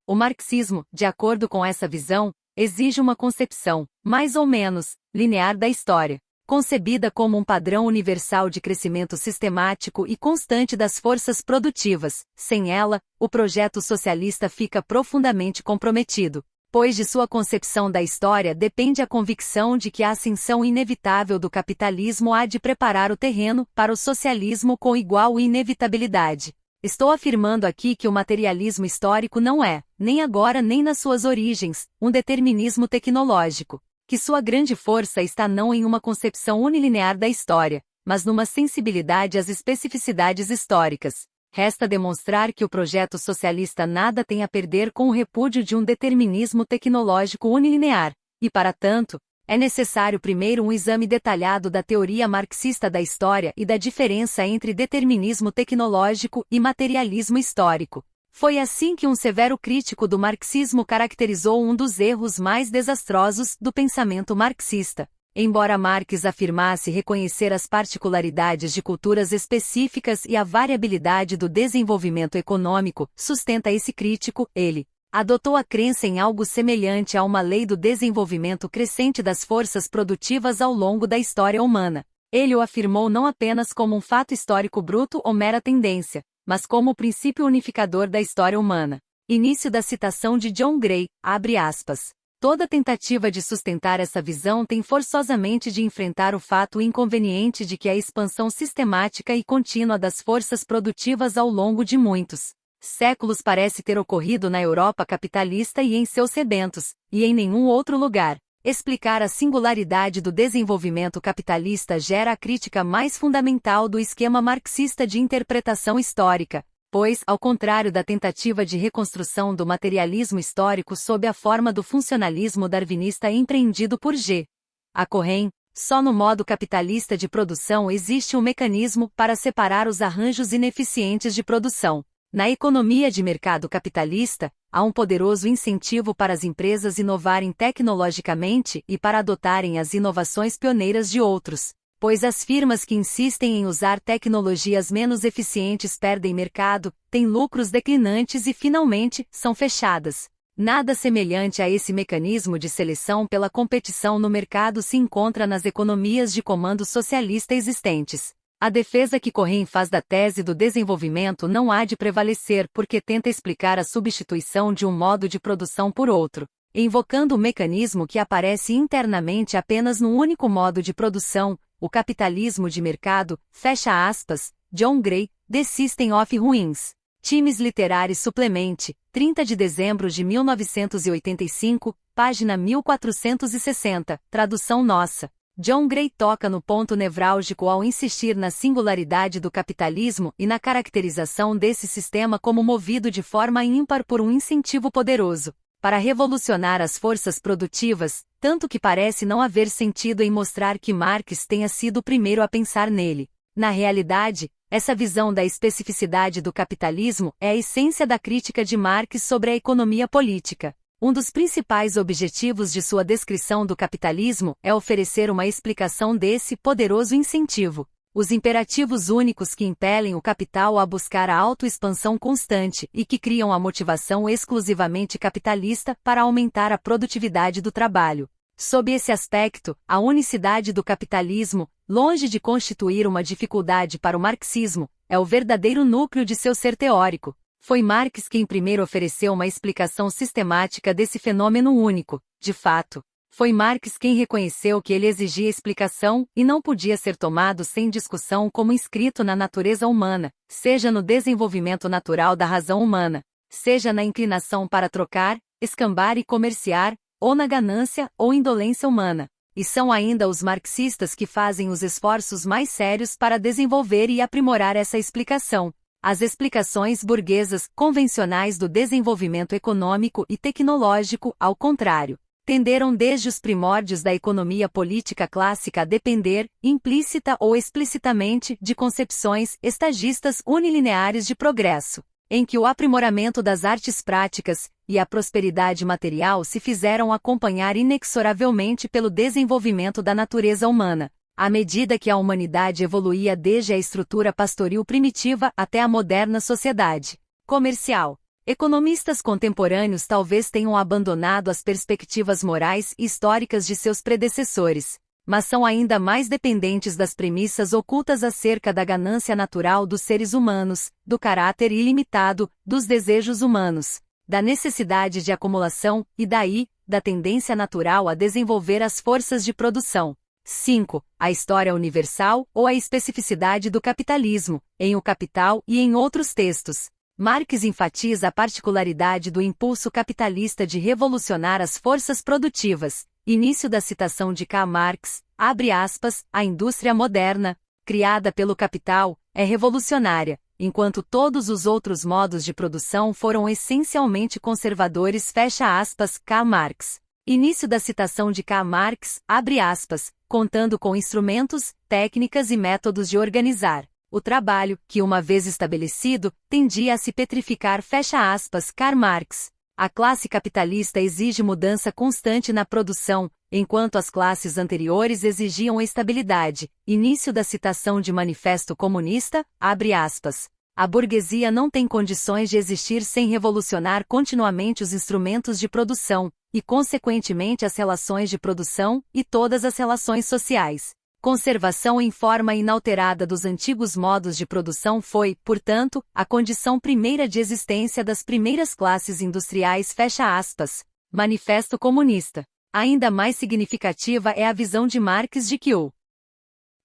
O marxismo, de acordo com essa visão, exige uma concepção, mais ou menos, linear da história, concebida como um padrão universal de crescimento sistemático e constante das forças produtivas. Sem ela, o projeto socialista fica profundamente comprometido, pois de sua concepção da história depende a convicção de que a ascensão inevitável do capitalismo há de preparar o terreno para o socialismo com igual inevitabilidade. Estou afirmando aqui que o materialismo histórico não é, nem agora nem nas suas origens, um determinismo tecnológico, que sua grande força está não em uma concepção unilinear da história, mas numa sensibilidade às especificidades históricas. Resta demonstrar que o projeto socialista nada tem a perder com o repúdio de um determinismo tecnológico unilinear, e para tanto, é necessário primeiro um exame detalhado da teoria marxista da história e da diferença entre determinismo tecnológico e materialismo histórico. Foi assim que um severo crítico do marxismo caracterizou um dos erros mais desastrosos do pensamento marxista. Embora Marx afirmasse reconhecer as particularidades de culturas específicas e a variabilidade do desenvolvimento econômico, sustenta esse crítico, ele adotou a crença em algo semelhante a uma lei do desenvolvimento crescente das forças produtivas ao longo da história humana. Ele o afirmou não apenas como um fato histórico bruto ou mera tendência, mas como o princípio unificador da história humana. Início da citação de John Gray, abre aspas. Toda tentativa de sustentar essa visão tem forçosamente de enfrentar o fato inconveniente de que a expansão sistemática e contínua das forças produtivas ao longo de muitos séculos parece ter ocorrido na Europa capitalista e em seus rebentos, e em nenhum outro lugar. Explicar a singularidade do desenvolvimento capitalista gera a crítica mais fundamental do esquema marxista de interpretação histórica, pois, ao contrário da tentativa de reconstrução do materialismo histórico sob a forma do funcionalismo darwinista empreendido por G. a Cohen, só no modo capitalista de produção existe um mecanismo para separar os arranjos ineficientes de produção. Na economia de mercado capitalista, há um poderoso incentivo para as empresas inovarem tecnologicamente e para adotarem as inovações pioneiras de outros, pois as firmas que insistem em usar tecnologias menos eficientes perdem mercado, têm lucros declinantes e finalmente são fechadas. Nada semelhante a esse mecanismo de seleção pela competição no mercado se encontra nas economias de comando socialista existentes. A defesa que Cohen faz da tese do desenvolvimento não há de prevalecer porque tenta explicar a substituição de um modo de produção por outro, invocando o mecanismo que aparece internamente apenas num único modo de produção, o capitalismo de mercado, fecha aspas, John Gray, The System of Ruins. Times Literari Suplemente, 30 de dezembro de 1985, página 1460, tradução nossa. John Gray toca no ponto nevrálgico ao insistir na singularidade do capitalismo e na caracterização desse sistema como movido de forma ímpar por um incentivo poderoso para revolucionar as forças produtivas, tanto que parece não haver sentido em mostrar que Marx tenha sido o primeiro a pensar nele. Na realidade, essa visão da especificidade do capitalismo é a essência da crítica de Marx sobre a economia política. Um dos principais objetivos de sua descrição do capitalismo é oferecer uma explicação desse poderoso incentivo. Os imperativos únicos que impelem o capital a buscar a autoexpansão constante e que criam a motivação exclusivamente capitalista para aumentar a produtividade do trabalho. Sob esse aspecto, a unicidade do capitalismo, longe de constituir uma dificuldade para o marxismo, é o verdadeiro núcleo de seu ser teórico. Foi Marx quem primeiro ofereceu uma explicação sistemática desse fenômeno único. De fato, foi Marx quem reconheceu que ele exigia explicação e não podia ser tomado sem discussão como inscrito na natureza humana, seja no desenvolvimento natural da razão humana, seja na inclinação para trocar, escambar e comerciar, ou na ganância ou indolência humana. E são ainda os marxistas que fazem os esforços mais sérios para desenvolver e aprimorar essa explicação. As explicações burguesas convencionais do desenvolvimento econômico e tecnológico, ao contrário, tenderam desde os primórdios da economia política clássica a depender, implícita ou explicitamente, de concepções estagistas unilineares de progresso, em que o aprimoramento das artes práticas e a prosperidade material se fizeram acompanhar inexoravelmente pelo desenvolvimento da natureza humana, à medida que a humanidade evoluía desde a estrutura pastoril primitiva até a moderna sociedade comercial. Economistas contemporâneos talvez tenham abandonado as perspectivas morais e históricas de seus predecessores, mas são ainda mais dependentes das premissas ocultas acerca da ganância natural dos seres humanos, do caráter ilimitado dos desejos humanos, da necessidade de acumulação e daí, da tendência natural a desenvolver as forças de produção. 5. A história universal ou a especificidade do capitalismo, em O Capital e em outros textos. Marx enfatiza a particularidade do impulso capitalista de revolucionar as forças produtivas. Início da citação de Karl Marx, abre aspas, a indústria moderna, criada pelo capital, é revolucionária, enquanto todos os outros modos de produção foram essencialmente conservadores, fecha aspas, Karl Marx. Início da citação de Karl Marx, abre aspas, contando com instrumentos, técnicas e métodos de organizar o trabalho, que uma vez estabelecido, tendia a se petrificar, fecha aspas, Karl Marx. A classe capitalista exige mudança constante na produção, enquanto as classes anteriores exigiam estabilidade. Início da citação de Manifesto Comunista, abre aspas. A burguesia não tem condições de existir sem revolucionar continuamente os instrumentos de produção, e consequentemente as relações de produção, e todas as relações sociais. Conservação em forma inalterada dos antigos modos de produção foi, portanto, a condição primeira de existência das primeiras classes industriais, fecha aspas. Manifesto Comunista. Ainda mais significativa é a visão de Marx de que o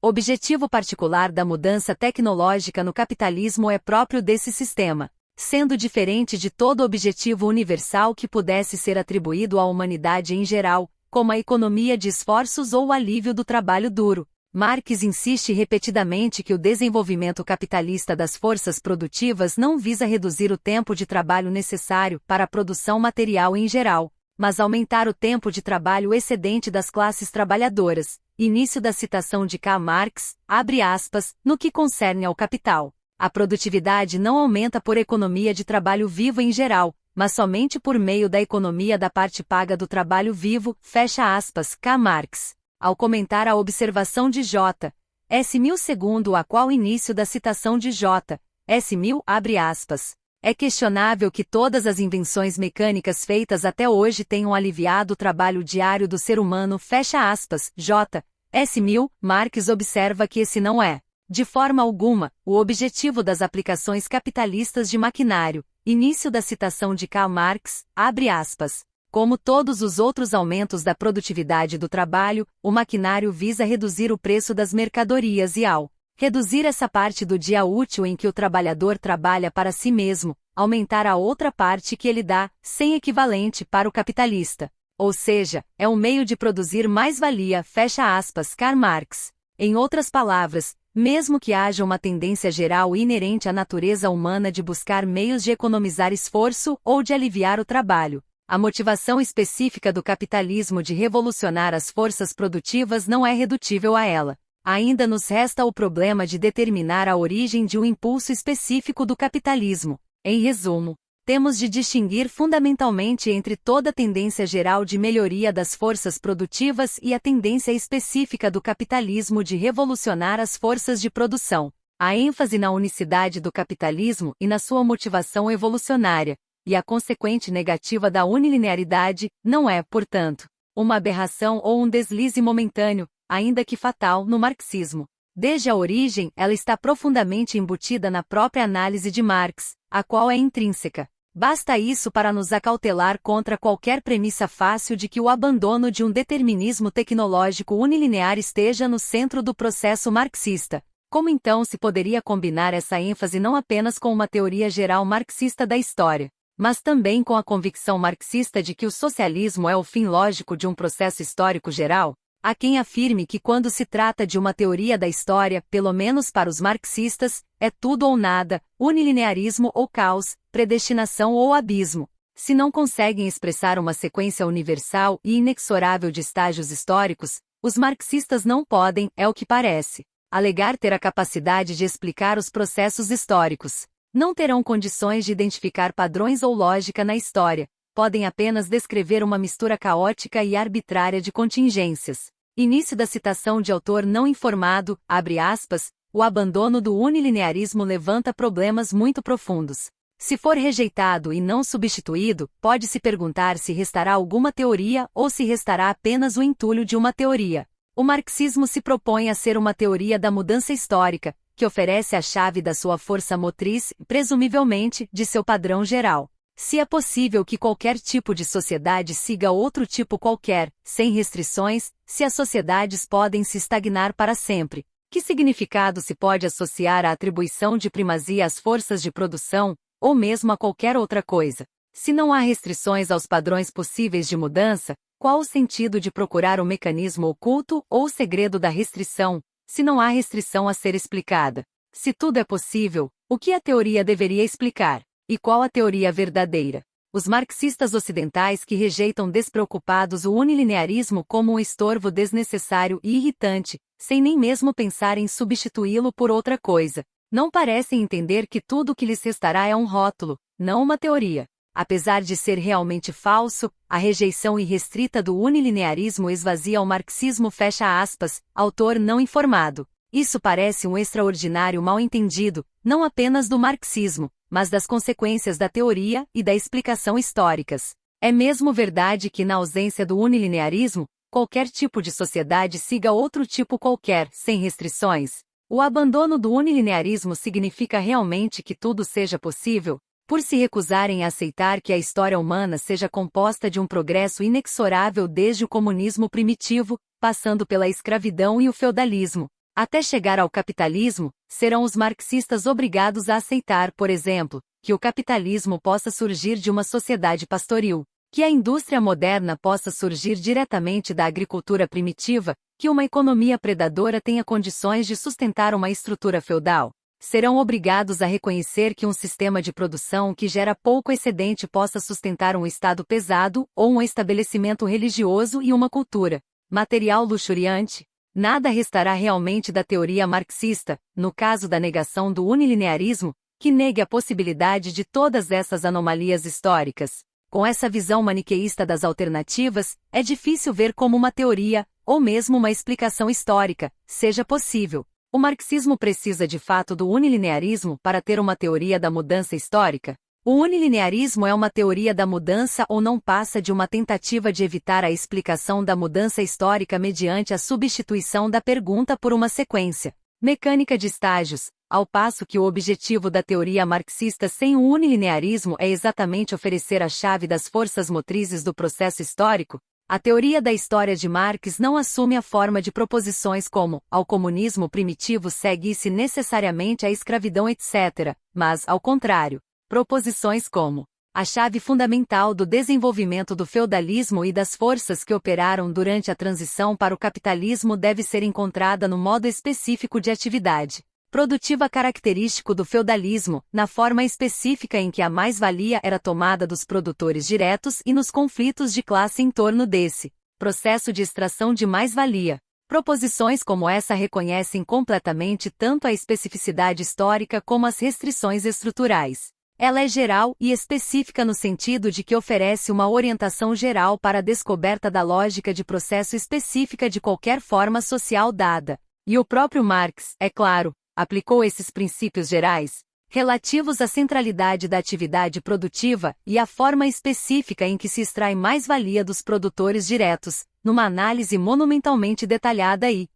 objetivo particular da mudança tecnológica no capitalismo é próprio desse sistema, sendo diferente de todo objetivo universal que pudesse ser atribuído à humanidade em geral, como a economia de esforços ou o alívio do trabalho duro. Marx insiste repetidamente que o desenvolvimento capitalista das forças produtivas não visa reduzir o tempo de trabalho necessário para a produção material em geral, mas aumentar o tempo de trabalho excedente das classes trabalhadoras. Início da citação de Karl Marx, abre aspas, no que concerne ao capital. A produtividade não aumenta por economia de trabalho vivo em geral, mas somente por meio da economia da parte paga do trabalho vivo, fecha aspas, Karl Marx. Ao comentar a observação de J. S. Mill segundo a qual início da citação de J. S. Mill, abre aspas. É questionável que todas as invenções mecânicas feitas até hoje tenham aliviado o trabalho diário do ser humano, fecha aspas, J. S. Mill. Marx observa que esse não é, de forma alguma, o objetivo das aplicações capitalistas de maquinário. Início da citação de Karl Marx, abre aspas. Como todos os outros aumentos da produtividade do trabalho, o maquinário visa reduzir o preço das mercadorias e ao reduzir essa parte do dia útil em que o trabalhador trabalha para si mesmo, aumentar a outra parte que ele dá, sem equivalente, para o capitalista. Ou seja, é um meio de produzir mais-valia, fecha aspas, Karl Marx. Em outras palavras, mesmo que haja uma tendência geral inerente à natureza humana de buscar meios de economizar esforço ou de aliviar o trabalho, a motivação específica do capitalismo de revolucionar as forças produtivas não é redutível a ela. Ainda nos resta o problema de determinar a origem de um impulso específico do capitalismo. Em resumo, temos de distinguir fundamentalmente entre toda a tendência geral de melhoria das forças produtivas e a tendência específica do capitalismo de revolucionar as forças de produção. A ênfase na unicidade do capitalismo e na sua motivação evolucionária, e a consequente negativa da unilinearidade, não é, portanto, uma aberração ou um deslize momentâneo, ainda que fatal, no marxismo. Desde a origem, ela está profundamente embutida na própria análise de Marx, a qual é intrínseca. Basta isso para nos acautelar contra qualquer premissa fácil de que o abandono de um determinismo tecnológico unilinear esteja no centro do processo marxista. Como então se poderia combinar essa ênfase não apenas com uma teoria geral marxista da história, mas também com a convicção marxista de que o socialismo é o fim lógico de um processo histórico geral? Há quem afirme que quando se trata de uma teoria da história, pelo menos para os marxistas, é tudo ou nada, unilinearismo ou caos, predestinação ou abismo. Se não conseguem expressar uma sequência universal e inexorável de estágios históricos, os marxistas não podem, é o que parece, alegar ter a capacidade de explicar os processos históricos. Não terão condições de identificar padrões ou lógica na história, podem apenas descrever uma mistura caótica e arbitrária de contingências. Início da citação de autor não informado, abre aspas, o abandono do unilinearismo levanta problemas muito profundos. Se for rejeitado e não substituído, pode-se perguntar se restará alguma teoria ou se restará apenas o entulho de uma teoria. O marxismo se propõe a ser uma teoria da mudança histórica, que oferece a chave da sua força motriz, presumivelmente, de seu padrão geral. Se é possível que qualquer tipo de sociedade siga outro tipo qualquer, sem restrições, se as sociedades podem se estagnar para sempre, que significado se pode associar à atribuição de primazia às forças de produção, ou mesmo a qualquer outra coisa? Se não há restrições aos padrões possíveis de mudança, qual o sentido de procurar o mecanismo oculto ou o segredo da restrição, se não há restrição a ser explicada? Se tudo é possível, o que a teoria deveria explicar? E qual a teoria verdadeira? Os marxistas ocidentais que rejeitam despreocupados o unilinearismo como um estorvo desnecessário e irritante, sem nem mesmo pensar em substituí-lo por outra coisa, não parecem entender que tudo o que lhes restará é um rótulo, não uma teoria. Apesar de ser realmente falso, a rejeição irrestrita do unilinearismo esvazia o marxismo, fecha aspas, autor não informado. Isso parece um extraordinário mal-entendido, não apenas do marxismo, mas das consequências da teoria e da explicação históricas. É mesmo verdade que na ausência do unilinearismo, qualquer tipo de sociedade siga outro tipo qualquer, sem restrições? O abandono do unilinearismo significa realmente que tudo seja possível? Por se recusarem a aceitar que a história humana seja composta de um progresso inexorável desde o comunismo primitivo, passando pela escravidão e o feudalismo, até chegar ao capitalismo, serão os marxistas obrigados a aceitar, por exemplo, que o capitalismo possa surgir de uma sociedade pastoril, que a indústria moderna possa surgir diretamente da agricultura primitiva, que uma economia predadora tenha condições de sustentar uma estrutura feudal. Serão obrigados a reconhecer que um sistema de produção que gera pouco excedente possa sustentar um Estado pesado, ou um estabelecimento religioso e uma cultura material luxuriante. Nada restará realmente da teoria marxista, no caso da negação do unilinearismo, que negue a possibilidade de todas essas anomalias históricas. Com essa visão maniqueísta das alternativas, é difícil ver como uma teoria, ou mesmo uma explicação histórica, seja possível. O marxismo precisa de fato do unilinearismo para ter uma teoria da mudança histórica? O unilinearismo é uma teoria da mudança ou não passa de uma tentativa de evitar a explicação da mudança histórica mediante a substituição da pergunta por uma sequência mecânica de estágios, ao passo que o objetivo da teoria marxista sem o unilinearismo é exatamente oferecer a chave das forças motrizes do processo histórico? A teoria da história de Marx não assume a forma de proposições como ao comunismo primitivo segue-se necessariamente a escravidão, etc., mas, ao contrário, proposições como a chave fundamental do desenvolvimento do feudalismo e das forças que operaram durante a transição para o capitalismo deve ser encontrada no modo específico de atividade produtiva característico do feudalismo, na forma específica em que a mais-valia era tomada dos produtores diretos e nos conflitos de classe em torno desse processo de extração de mais-valia. Proposições como essa reconhecem completamente tanto a especificidade histórica como as restrições estruturais. Ela é geral e específica no sentido de que oferece uma orientação geral para a descoberta da lógica de processo específica de qualquer forma social dada. E o próprio Marx, é claro, aplicou esses princípios gerais, relativos à centralidade da atividade produtiva e à forma específica em que se extrai mais-valia dos produtores diretos, numa análise monumentalmente detalhada e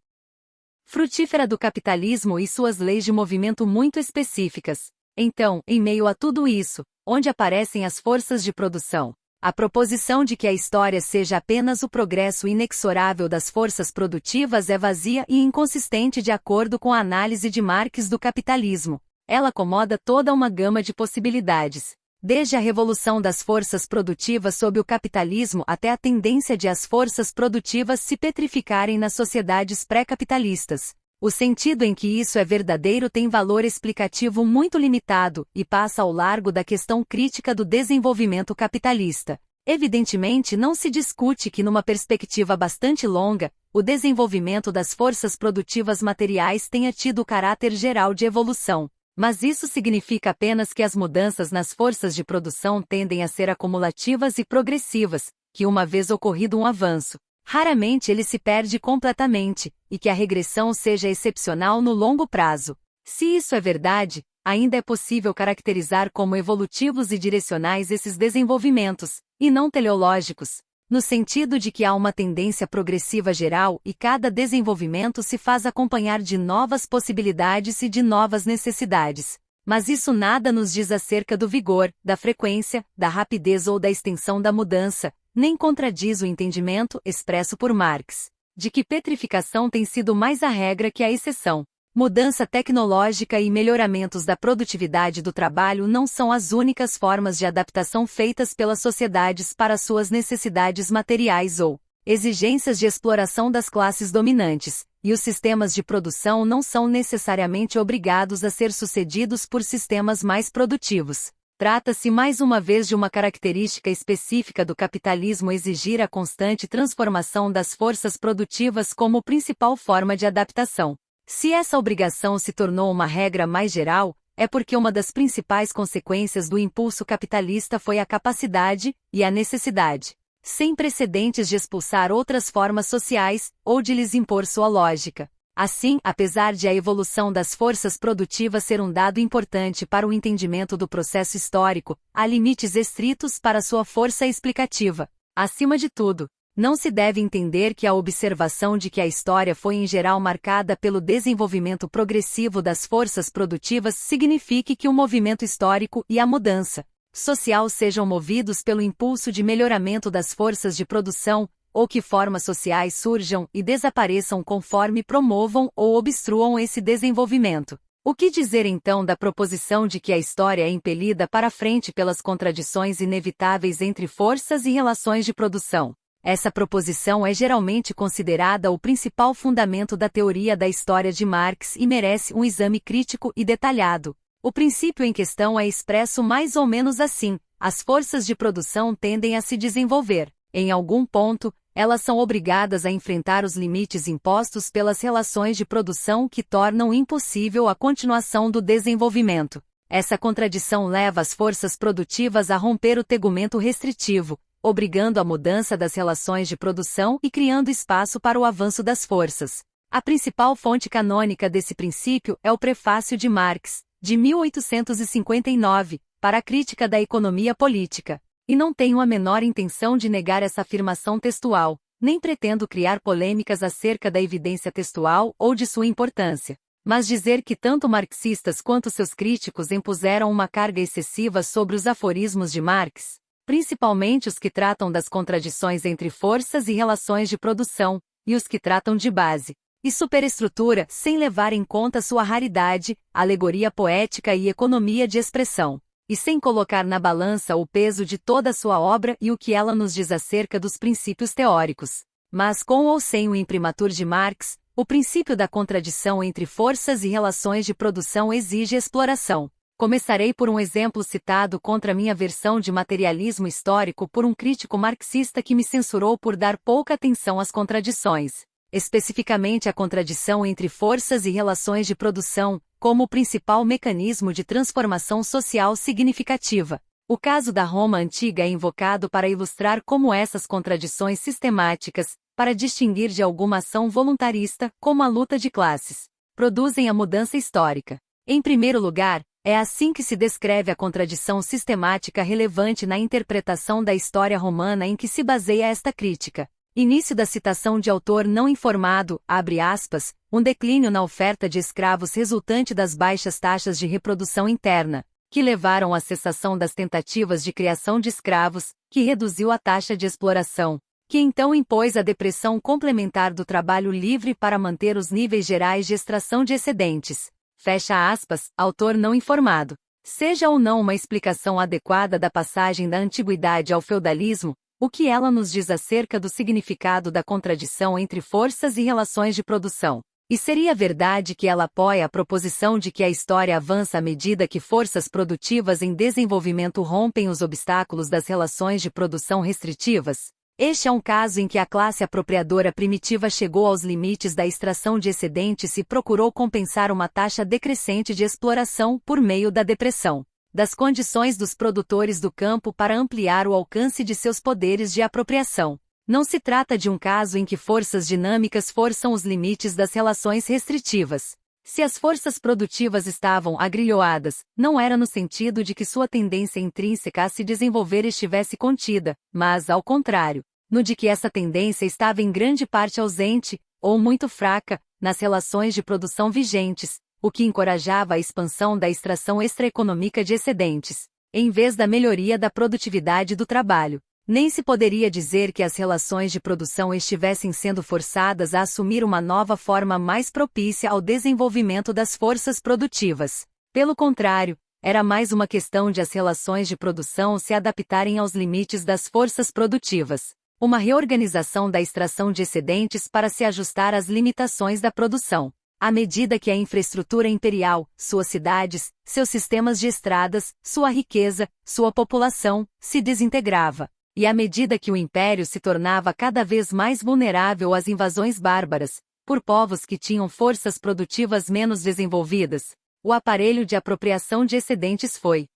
frutífera do capitalismo e suas leis de movimento muito específicas. Então, em meio a tudo isso, onde aparecem as forças de produção, a proposição de que a história seja apenas o progresso inexorável das forças produtivas é vazia e inconsistente de acordo com a análise de Marx do capitalismo. Ela acomoda toda uma gama de possibilidades, desde a revolução das forças produtivas sob o capitalismo até a tendência de as forças produtivas se petrificarem nas sociedades pré-capitalistas. O sentido em que isso é verdadeiro tem valor explicativo muito limitado e passa ao largo da questão crítica do desenvolvimento capitalista. Evidentemente, não se discute que, numa perspectiva bastante longa, o desenvolvimento das forças produtivas materiais tenha tido caráter geral de evolução. Mas isso significa apenas que as mudanças nas forças de produção tendem a ser acumulativas e progressivas, que uma vez ocorrido um avanço, raramente ele se perde completamente, e que a regressão seja excepcional no longo prazo. Se isso é verdade, ainda é possível caracterizar como evolutivos e direcionais esses desenvolvimentos, e não teleológicos, no sentido de que há uma tendência progressiva geral e cada desenvolvimento se faz acompanhar de novas possibilidades e de novas necessidades. Mas isso nada nos diz acerca do vigor, da frequência, da rapidez ou da extensão da mudança, nem contradiz o entendimento, expresso por Marx, de que petrificação tem sido mais a regra que a exceção. Mudança tecnológica e melhoramentos da produtividade do trabalho não são as únicas formas de adaptação feitas pelas sociedades para suas necessidades materiais ou exigências de exploração das classes dominantes, e os sistemas de produção não são necessariamente obrigados a ser sucedidos por sistemas mais produtivos. Trata-se mais uma vez de uma característica específica do capitalismo exigir a constante transformação das forças produtivas como principal forma de adaptação. Se essa obrigação se tornou uma regra mais geral, é porque uma das principais consequências do impulso capitalista foi a capacidade, e a necessidade, sem precedentes de expulsar outras formas sociais, ou de lhes impor sua lógica. Assim, apesar de a evolução das forças produtivas ser um dado importante para o entendimento do processo histórico, há limites estritos para sua força explicativa. Acima de tudo, não se deve entender que a observação de que a história foi em geral marcada pelo desenvolvimento progressivo das forças produtivas signifique que o movimento histórico e a mudança social sejam movidos pelo impulso de melhoramento das forças de produção, ou que formas sociais surjam e desapareçam conforme promovam ou obstruam esse desenvolvimento. O que dizer então da proposição de que a história é impelida para frente pelas contradições inevitáveis entre forças e relações de produção? Essa proposição é geralmente considerada o principal fundamento da teoria da história de Marx e merece um exame crítico e detalhado. O princípio em questão é expresso mais ou menos assim: as forças de produção tendem a se desenvolver. Em algum ponto, elas são obrigadas a enfrentar os limites impostos pelas relações de produção que tornam impossível a continuação do desenvolvimento. Essa contradição leva as forças produtivas a romper o tegumento restritivo, obrigando a mudança das relações de produção e criando espaço para o avanço das forças. A principal fonte canônica desse princípio é o Prefácio de Marx, de 1859, para a crítica da economia política. E não tenho a menor intenção de negar essa afirmação textual, nem pretendo criar polêmicas acerca da evidência textual ou de sua importância. Mas dizer que tanto marxistas quanto seus críticos impuseram uma carga excessiva sobre os aforismos de Marx, principalmente os que tratam das contradições entre forças e relações de produção, e os que tratam de base e superestrutura sem levar em conta sua raridade, alegoria poética e economia de expressão, e sem colocar na balança o peso de toda sua obra e o que ela nos diz acerca dos princípios teóricos. Mas com ou sem o imprimatur de Marx, o princípio da contradição entre forças e relações de produção exige exploração. Começarei por um exemplo citado contra minha versão de materialismo histórico por um crítico marxista que me censurou por dar pouca atenção às contradições, especificamente a contradição entre forças e relações de produção, como o principal mecanismo de transformação social significativa. O caso da Roma antiga é invocado para ilustrar como essas contradições sistemáticas, para distinguir de alguma ação voluntarista, como a luta de classes, produzem a mudança histórica. Em primeiro lugar, é assim que se descreve a contradição sistemática relevante na interpretação da história romana em que se baseia esta crítica. Início da citação de autor não informado, abre aspas, um declínio na oferta de escravos resultante das baixas taxas de reprodução interna, que levaram à cessação das tentativas de criação de escravos, que reduziu a taxa de exploração, que então impôs a depressão complementar do trabalho livre para manter os níveis gerais de extração de excedentes. Fecha aspas, autor não informado. Seja ou não uma explicação adequada da passagem da antiguidade ao feudalismo, o que ela nos diz acerca do significado da contradição entre forças e relações de produção? E seria verdade que ela apoia a proposição de que a história avança à medida que forças produtivas em desenvolvimento rompem os obstáculos das relações de produção restritivas? Este é um caso em que a classe apropriadora primitiva chegou aos limites da extração de excedentes e procurou compensar uma taxa decrescente de exploração por meio da depressão das condições dos produtores do campo para ampliar o alcance de seus poderes de apropriação. Não se trata de um caso em que forças dinâmicas forçam os limites das relações restritivas. Se as forças produtivas estavam agrilhoadas, não era no sentido de que sua tendência intrínseca a se desenvolver estivesse contida, mas, ao contrário, no de que essa tendência estava em grande parte ausente, ou muito fraca, nas relações de produção vigentes, o que encorajava a expansão da extração extraeconômica de excedentes, em vez da melhoria da produtividade do trabalho. Nem se poderia dizer que as relações de produção estivessem sendo forçadas a assumir uma nova forma mais propícia ao desenvolvimento das forças produtivas. Pelo contrário, era mais uma questão de as relações de produção se adaptarem aos limites das forças produtivas. Uma reorganização da extração de excedentes para se ajustar às limitações da produção. À medida que a infraestrutura imperial, suas cidades, seus sistemas de estradas, sua riqueza, sua população, se desintegrava, e à medida que o império se tornava cada vez mais vulnerável às invasões bárbaras, por povos que tinham forças produtivas menos desenvolvidas, o aparelho de apropriação de excedentes foi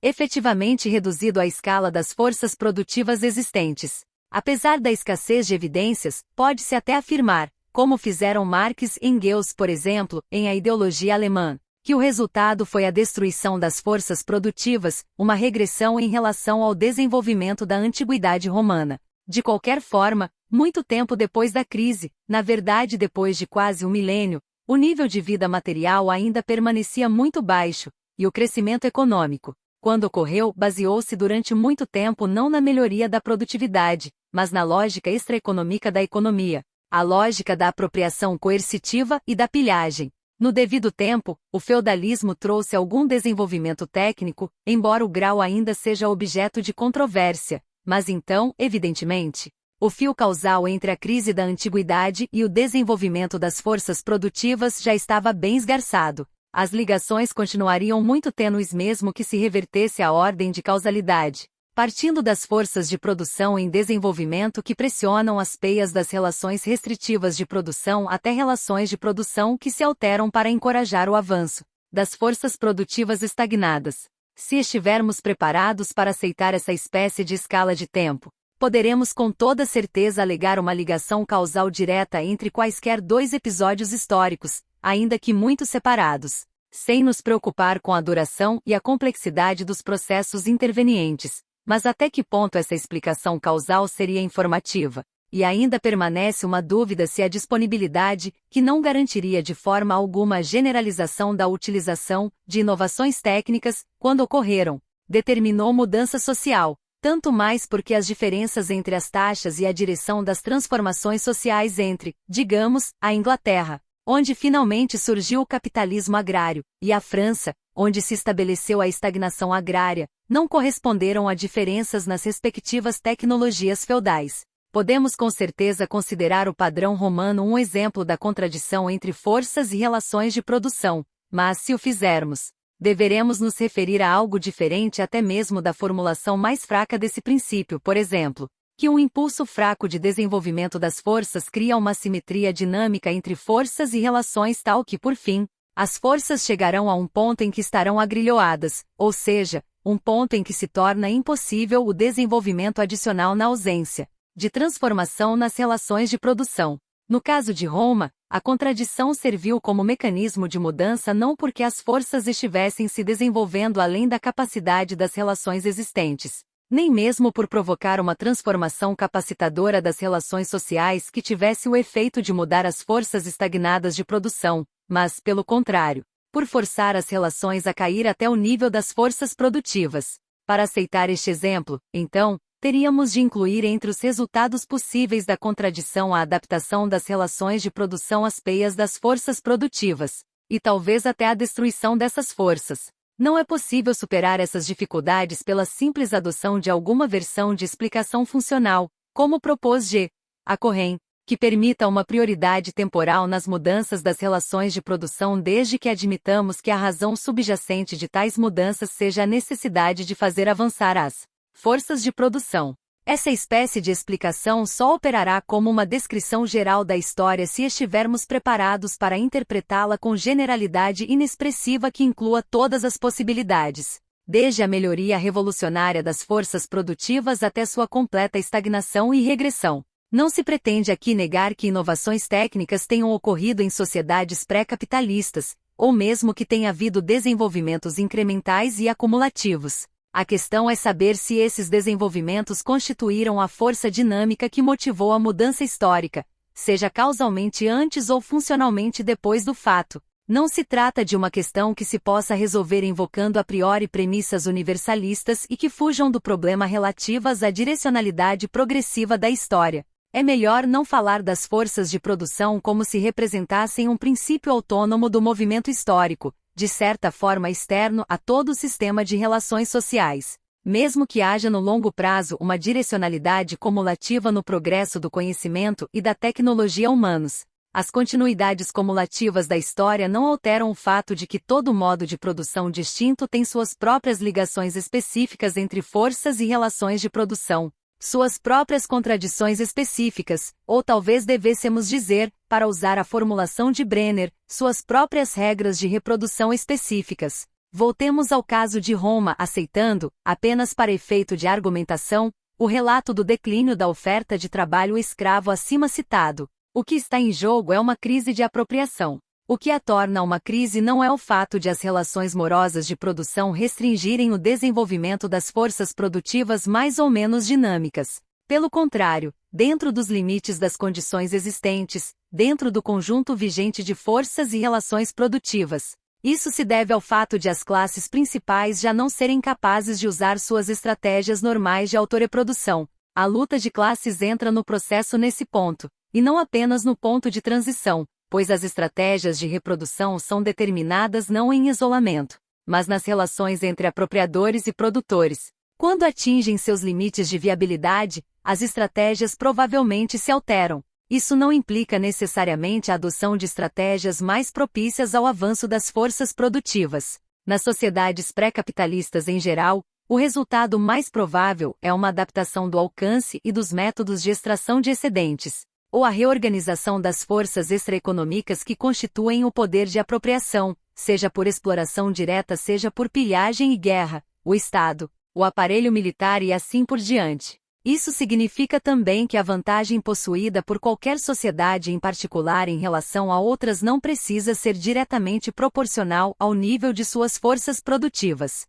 efetivamente reduzido à escala das forças produtivas existentes. Apesar da escassez de evidências, pode-se até afirmar, como fizeram Marx e Engels, por exemplo, em A Ideologia Alemã, que o resultado foi a destruição das forças produtivas, uma regressão em relação ao desenvolvimento da antiguidade romana. De qualquer forma, muito tempo depois da crise, na verdade depois de quase um milênio, o nível de vida material ainda permanecia muito baixo, e o crescimento econômico, quando ocorreu, baseou-se durante muito tempo não na melhoria da produtividade, mas na lógica extraeconômica da economia, a lógica da apropriação coercitiva e da pilhagem. No devido tempo, o feudalismo trouxe algum desenvolvimento técnico, embora o grau ainda seja objeto de controvérsia, mas então, evidentemente, o fio causal entre a crise da antiguidade e o desenvolvimento das forças produtivas já estava bem esgarçado. As ligações continuariam muito tênues mesmo que se revertesse a ordem de causalidade, partindo das forças de produção em desenvolvimento que pressionam as peias das relações restritivas de produção até relações de produção que se alteram para encorajar o avanço das forças produtivas estagnadas. Se estivermos preparados para aceitar essa espécie de escala de tempo, poderemos com toda certeza alegar uma ligação causal direta entre quaisquer dois episódios históricos, ainda que muito separados, sem nos preocupar com a duração e a complexidade dos processos intervenientes. Mas até que ponto essa explicação causal seria informativa? E ainda permanece uma dúvida se a disponibilidade, que não garantiria de forma alguma a generalização da utilização de inovações técnicas, quando ocorreram, determinou mudança social. Tanto mais porque as diferenças entre as taxas e a direção das transformações sociais entre, digamos, a Inglaterra, onde finalmente surgiu o capitalismo agrário, e a França, onde se estabeleceu a estagnação agrária, não corresponderam a diferenças nas respectivas tecnologias feudais. Podemos com certeza considerar o padrão romano um exemplo da contradição entre forças e relações de produção, mas se o fizermos, deveremos nos referir a algo diferente até mesmo da formulação mais fraca desse princípio, por exemplo, que um impulso fraco de desenvolvimento das forças cria uma simetria dinâmica entre forças e relações tal que, por fim, as forças chegarão a um ponto em que estarão agrilhoadas, ou seja, um ponto em que se torna impossível o desenvolvimento adicional na ausência de transformação nas relações de produção. No caso de Roma, a contradição serviu como mecanismo de mudança não porque as forças estivessem se desenvolvendo além da capacidade das relações existentes, nem mesmo por provocar uma transformação capacitadora das relações sociais que tivesse o efeito de mudar as forças estagnadas de produção, mas, pelo contrário, por forçar as relações a cair até o nível das forças produtivas. Para aceitar este exemplo, então, teríamos de incluir entre os resultados possíveis da contradição a adaptação das relações de produção às peias das forças produtivas, e talvez até a destruição dessas forças. Não é possível superar essas dificuldades pela simples adoção de alguma versão de explicação funcional, como propôs G. A. Cohen, que permita uma prioridade temporal nas mudanças das relações de produção desde que admitamos que a razão subjacente de tais mudanças seja a necessidade de fazer avançar as forças de produção. Essa espécie de explicação só operará como uma descrição geral da história se estivermos preparados para interpretá-la com generalidade inexpressiva que inclua todas as possibilidades, desde a melhoria revolucionária das forças produtivas até sua completa estagnação e regressão. Não se pretende aqui negar que inovações técnicas tenham ocorrido em sociedades pré-capitalistas, ou mesmo que tenha havido desenvolvimentos incrementais e acumulativos. A questão é saber se esses desenvolvimentos constituíram a força dinâmica que motivou a mudança histórica, seja causalmente antes ou funcionalmente depois do fato. Não se trata de uma questão que se possa resolver invocando a priori premissas universalistas e que fujam do problema relativas à direcionalidade progressiva da história. É melhor não falar das forças de produção como se representassem um princípio autônomo do movimento histórico, de certa forma externo a todo o sistema de relações sociais. Mesmo que haja no longo prazo uma direcionalidade cumulativa no progresso do conhecimento e da tecnologia humanos, as continuidades cumulativas da história não alteram o fato de que todo modo de produção distinto tem suas próprias ligações específicas entre forças e relações de produção, suas próprias contradições específicas, ou talvez devêssemos dizer, para usar a formulação de Brenner, suas próprias regras de reprodução específicas. Voltemos ao caso de Roma, aceitando, apenas para efeito de argumentação, o relato do declínio da oferta de trabalho escravo acima citado. O que está em jogo é uma crise de apropriação. O que a torna uma crise não é o fato de as relações morosas de produção restringirem o desenvolvimento das forças produtivas mais ou menos dinâmicas. Pelo contrário, dentro dos limites das condições existentes, dentro do conjunto vigente de forças e relações produtivas. Isso se deve ao fato de as classes principais já não serem capazes de usar suas estratégias normais de autorreprodução. A luta de classes entra no processo nesse ponto, e não apenas no ponto de transição, pois as estratégias de reprodução são determinadas não em isolamento, mas nas relações entre apropriadores e produtores. Quando atingem seus limites de viabilidade, as estratégias provavelmente se alteram. Isso não implica necessariamente a adoção de estratégias mais propícias ao avanço das forças produtivas. Nas sociedades pré-capitalistas em geral, o resultado mais provável é uma adaptação do alcance e dos métodos de extração de excedentes, ou a reorganização das forças extraeconômicas que constituem o poder de apropriação, seja por exploração direta seja por pilhagem e guerra, o Estado, o aparelho militar e assim por diante. Isso significa também que a vantagem possuída por qualquer sociedade em particular em relação a outras não precisa ser diretamente proporcional ao nível de suas forças produtivas.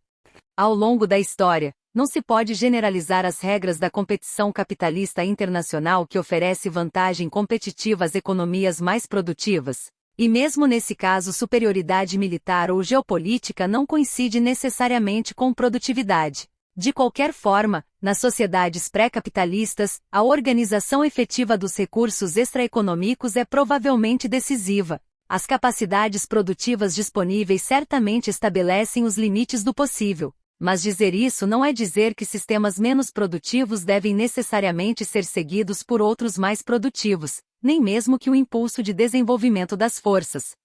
Ao longo da história, não se pode generalizar as regras da competição capitalista internacional que oferece vantagem competitiva às economias mais produtivas. E mesmo nesse caso superioridade militar ou geopolítica não coincide necessariamente com produtividade. De qualquer forma, nas sociedades pré-capitalistas, a organização efetiva dos recursos extraeconômicos é provavelmente decisiva. As capacidades produtivas disponíveis certamente estabelecem os limites do possível. Mas dizer isso não é dizer que sistemas menos produtivos devem necessariamente ser seguidos por outros mais produtivos, nem mesmo que o impulso de desenvolvimento das forças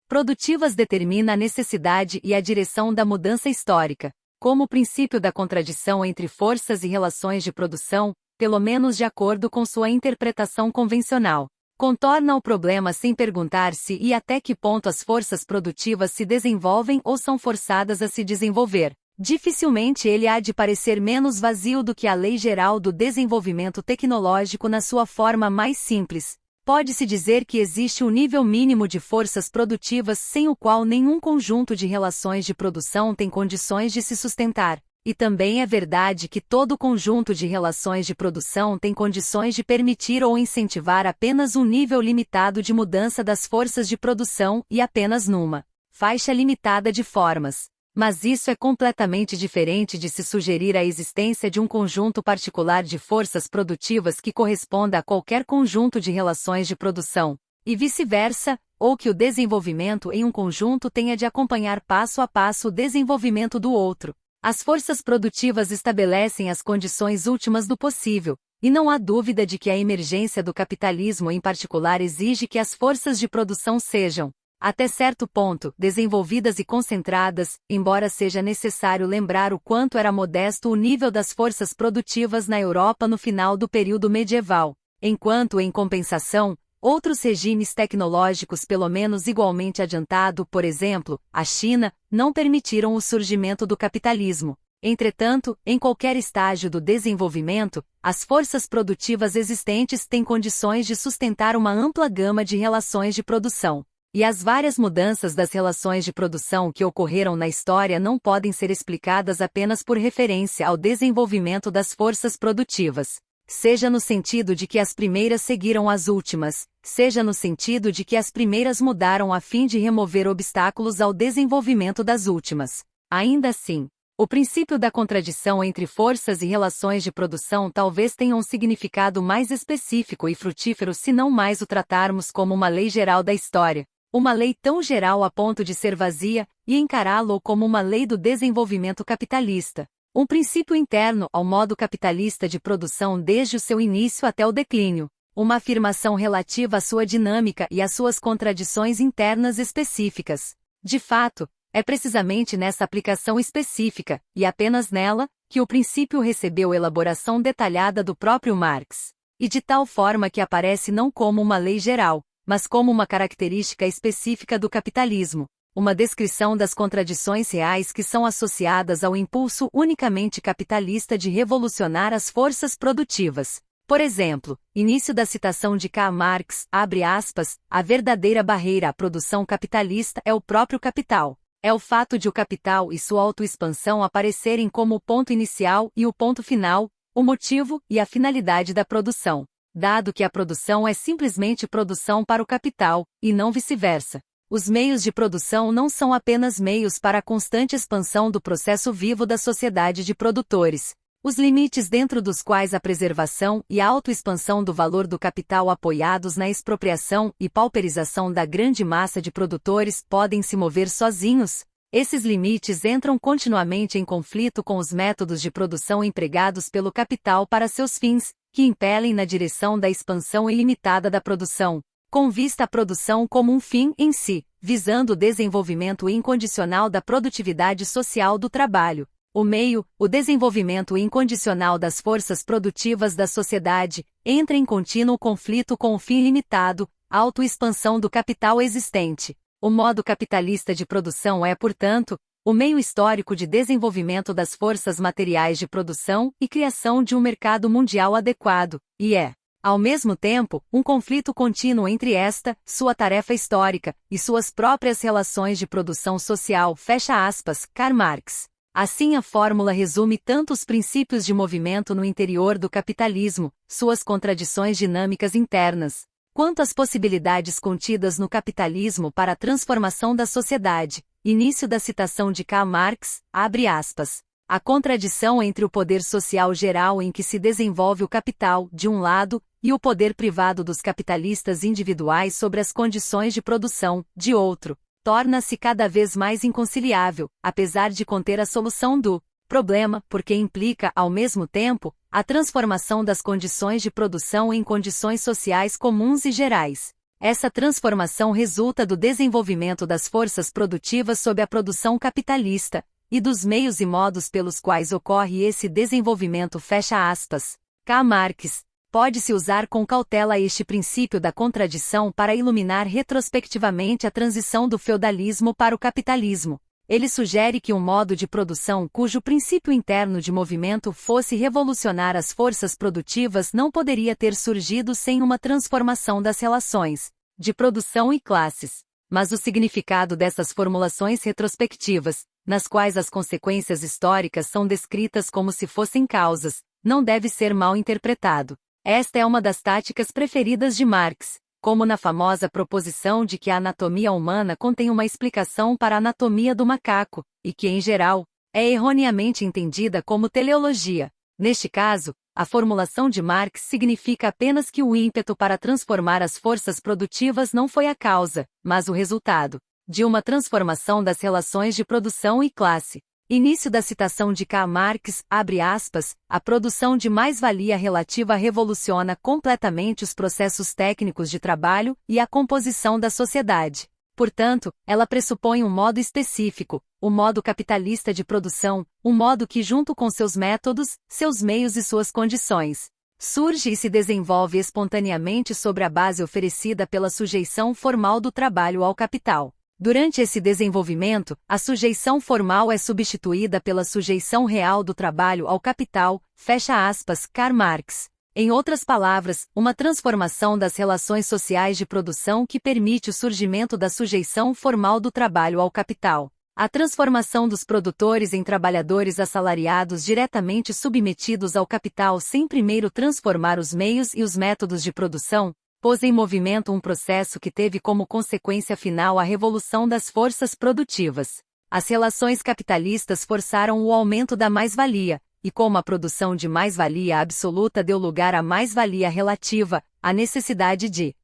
produtivas determina a necessidade e a direção da mudança histórica. Como o princípio da contradição entre forças e relações de produção, pelo menos de acordo com sua interpretação convencional, contorna o problema sem perguntar se e até que ponto as forças produtivas se desenvolvem ou são forçadas a se desenvolver. Dificilmente ele há de parecer menos vazio do que a lei geral do desenvolvimento tecnológico na sua forma mais simples. Pode-se dizer que existe um nível mínimo de forças produtivas sem o qual nenhum conjunto de relações de produção tem condições de se sustentar, e também é verdade que todo conjunto de relações de produção tem condições de permitir ou incentivar apenas um nível limitado de mudança das forças de produção e apenas numa faixa limitada de formas. Mas isso é completamente diferente de se sugerir a existência de um conjunto particular de forças produtivas que corresponda a qualquer conjunto de relações de produção, e vice-versa, ou que o desenvolvimento em um conjunto tenha de acompanhar passo a passo o desenvolvimento do outro. As forças produtivas estabelecem as condições últimas do possível, e não há dúvida de que a emergência do capitalismo em particular exige que as forças de produção sejam, até certo ponto, desenvolvidas e concentradas, embora seja necessário lembrar o quanto era modesto o nível das forças produtivas na Europa no final do período medieval, enquanto, em compensação, outros regimes tecnológicos pelo menos igualmente adiantado, por exemplo, a China, não permitiram o surgimento do capitalismo. Entretanto, em qualquer estágio do desenvolvimento, as forças produtivas existentes têm condições de sustentar uma ampla gama de relações de produção. E as várias mudanças das relações de produção que ocorreram na história não podem ser explicadas apenas por referência ao desenvolvimento das forças produtivas. Seja no sentido de que as primeiras seguiram as últimas, seja no sentido de que as primeiras mudaram a fim de remover obstáculos ao desenvolvimento das últimas. Ainda assim, o princípio da contradição entre forças e relações de produção talvez tenha um significado mais específico e frutífero se não mais o tratarmos como uma lei geral da história. Uma lei tão geral a ponto de ser vazia, e encará-lo como uma lei do desenvolvimento capitalista. Um princípio interno ao modo capitalista de produção desde o seu início até o declínio. Uma afirmação relativa à sua dinâmica e às suas contradições internas específicas. De fato, é precisamente nessa aplicação específica, e apenas nela, que o princípio recebeu elaboração detalhada do próprio Marx. E de tal forma que aparece não como uma lei geral, mas como uma característica específica do capitalismo, uma descrição das contradições reais que são associadas ao impulso unicamente capitalista de revolucionar as forças produtivas. Por exemplo, início da citação de Karl Marx, abre aspas, a verdadeira barreira à produção capitalista é o próprio capital. É o fato de o capital e sua autoexpansão aparecerem como o ponto inicial e o ponto final, o motivo e a finalidade da produção. Dado que a produção é simplesmente produção para o capital, e não vice-versa. Os meios de produção não são apenas meios para a constante expansão do processo vivo da sociedade de produtores. Os limites dentro dos quais a preservação e a autoexpansão do valor do capital apoiados na expropriação e pauperização da grande massa de produtores podem se mover sozinhos. Esses limites entram continuamente em conflito com os métodos de produção empregados pelo capital para seus fins, que impelem na direção da expansão ilimitada da produção, com vista à produção como um fim em si, visando o desenvolvimento incondicional da produtividade social do trabalho. O meio, o desenvolvimento incondicional das forças produtivas da sociedade, entra em contínuo conflito com o fim limitado, a autoexpansão do capital existente. O modo capitalista de produção é, portanto, o meio histórico de desenvolvimento das forças materiais de produção e criação de um mercado mundial adequado, e é, ao mesmo tempo, um conflito contínuo entre esta, sua tarefa histórica, e suas próprias relações de produção social. Fecha aspas, Karl Marx. Assim a fórmula resume tanto os princípios de movimento no interior do capitalismo, suas contradições dinâmicas internas, quanto as possibilidades contidas no capitalismo para a transformação da sociedade. Início da citação de Karl Marx, abre aspas. A contradição entre o poder social geral em que se desenvolve o capital, de um lado, e o poder privado dos capitalistas individuais sobre as condições de produção, de outro, torna-se cada vez mais inconciliável, apesar de conter a solução do problema, porque implica, ao mesmo tempo, a transformação das condições de produção em condições sociais comuns e gerais. Essa transformação resulta do desenvolvimento das forças produtivas sob a produção capitalista, e dos meios e modos pelos quais ocorre esse desenvolvimento. Fecha aspas. K. Marx. Pode-se usar com cautela este princípio da contradição para iluminar retrospectivamente a transição do feudalismo para o capitalismo. Ele sugere que um modo de produção cujo princípio interno de movimento fosse revolucionar as forças produtivas não poderia ter surgido sem uma transformação das relações de produção e classes. Mas o significado dessas formulações retrospectivas, nas quais as consequências históricas são descritas como se fossem causas, não deve ser mal interpretado. Esta é uma das táticas preferidas de Marx, como na famosa proposição de que a anatomia humana contém uma explicação para a anatomia do macaco, e que, em geral, é erroneamente entendida como teleologia. Neste caso, a formulação de Marx significa apenas que o ímpeto para transformar as forças produtivas não foi a causa, mas o resultado de uma transformação das relações de produção e classe. Início da citação de K. Marx, abre aspas, a produção de mais-valia relativa revoluciona completamente os processos técnicos de trabalho e a composição da sociedade. Portanto, ela pressupõe um modo específico, o modo capitalista de produção, um modo que junto com seus métodos, seus meios e suas condições, surge e se desenvolve espontaneamente sobre a base oferecida pela sujeição formal do trabalho ao capital. Durante esse desenvolvimento, a sujeição formal é substituída pela sujeição real do trabalho ao capital, fecha aspas, Karl Marx. Em outras palavras, uma transformação das relações sociais de produção que permite o surgimento da sujeição formal do trabalho ao capital. A transformação dos produtores em trabalhadores assalariados diretamente submetidos ao capital sem primeiro transformar os meios e os métodos de produção, pôs em movimento um processo que teve como consequência final a revolução das forças produtivas. As relações capitalistas forçaram o aumento da mais-valia, e como a produção de mais-valia absoluta deu lugar à mais-valia relativa, a necessidade de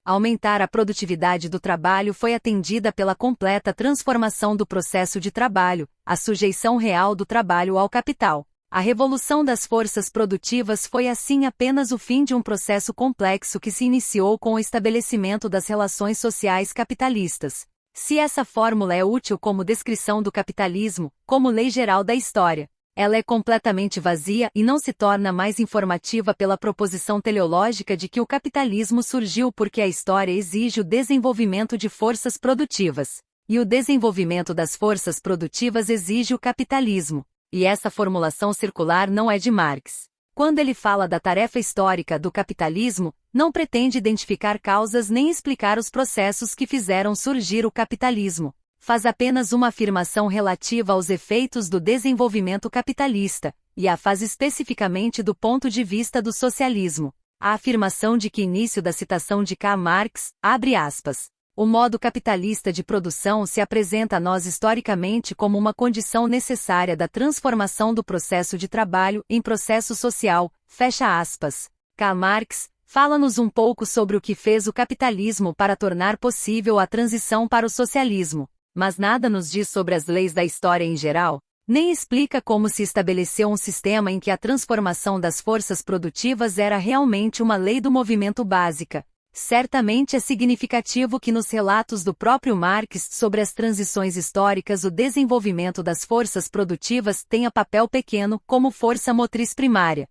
aumentar a produtividade do trabalho foi atendida pela completa transformação do processo de trabalho, a sujeição real do trabalho ao capital. A revolução das forças produtivas foi assim apenas o fim de um processo complexo que se iniciou com o estabelecimento das relações sociais capitalistas. Se essa fórmula é útil como descrição do capitalismo, como lei geral da história, ela é completamente vazia e não se torna mais informativa pela proposição teleológica de que o capitalismo surgiu porque a história exige o desenvolvimento de forças produtivas, e o desenvolvimento das forças produtivas exige o capitalismo. E essa formulação circular não é de Marx. Quando ele fala da tarefa histórica do capitalismo, não pretende identificar causas nem explicar os processos que fizeram surgir o capitalismo. Faz apenas uma afirmação relativa aos efeitos do desenvolvimento capitalista, e a faz especificamente do ponto de vista do socialismo. A afirmação de que início da citação de K. Marx, abre aspas, o modo capitalista de produção se apresenta a nós historicamente como uma condição necessária da transformação do processo de trabalho em processo social, fecha aspas. Karl Marx, fala-nos um pouco sobre o que fez o capitalismo para tornar possível a transição para o socialismo, mas nada nos diz sobre as leis da história em geral, nem explica como se estabeleceu um sistema em que a transformação das forças produtivas era realmente uma lei do movimento básica. Certamente é significativo que nos relatos do próprio Marx sobre as transições históricas o desenvolvimento das forças produtivas tenha papel pequeno como força motriz primária.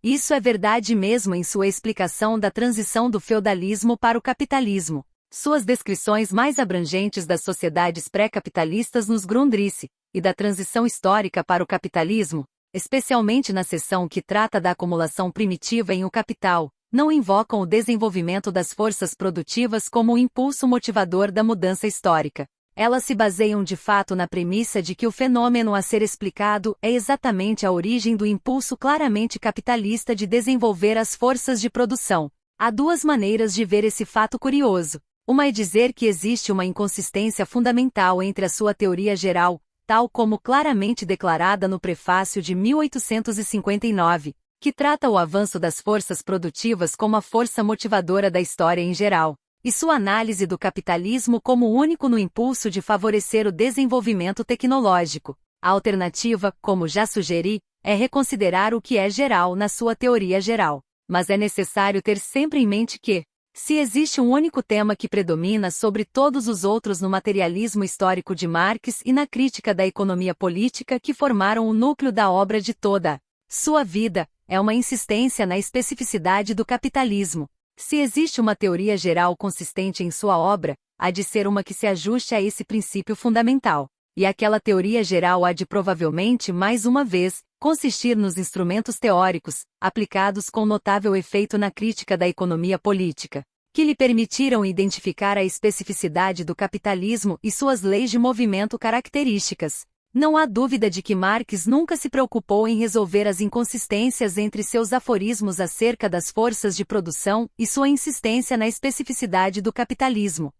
Isso é verdade mesmo em sua explicação da transição do feudalismo para o capitalismo. Suas descrições mais abrangentes das sociedades pré-capitalistas nos Grundrisse, e da transição histórica para o capitalismo, especialmente na seção que trata da acumulação primitiva em O Capital, não invocam o desenvolvimento das forças produtivas como o impulso motivador da mudança histórica. Elas se baseiam de fato na premissa de que o fenômeno a ser explicado é exatamente a origem do impulso claramente capitalista de desenvolver as forças de produção. Há duas maneiras de ver esse fato curioso. Uma é dizer que existe uma inconsistência fundamental entre a sua teoria geral, tal como claramente declarada no prefácio de 1859, que trata o avanço das forças produtivas como a força motivadora da história em geral, e sua análise do capitalismo como único no impulso de favorecer o desenvolvimento tecnológico. A alternativa, como já sugeri, é reconsiderar o que é geral na sua teoria geral. Mas é necessário ter sempre em mente que, se existe um único tema que predomina sobre todos os outros no materialismo histórico de Marx e na crítica da economia política que formaram o núcleo da obra de toda sua vida, é uma insistência na especificidade do capitalismo. Se existe uma teoria geral consistente em sua obra, há de ser uma que se ajuste a esse princípio fundamental. E aquela teoria geral há de provavelmente, mais uma vez, consistir nos instrumentos teóricos, aplicados com notável efeito na crítica da economia política, que lhe permitiram identificar a especificidade do capitalismo e suas leis de movimento características. Não há dúvida de que Marx nunca se preocupou em resolver as inconsistências entre seus aforismos acerca das forças de produção e sua insistência na especificidade do capitalismo.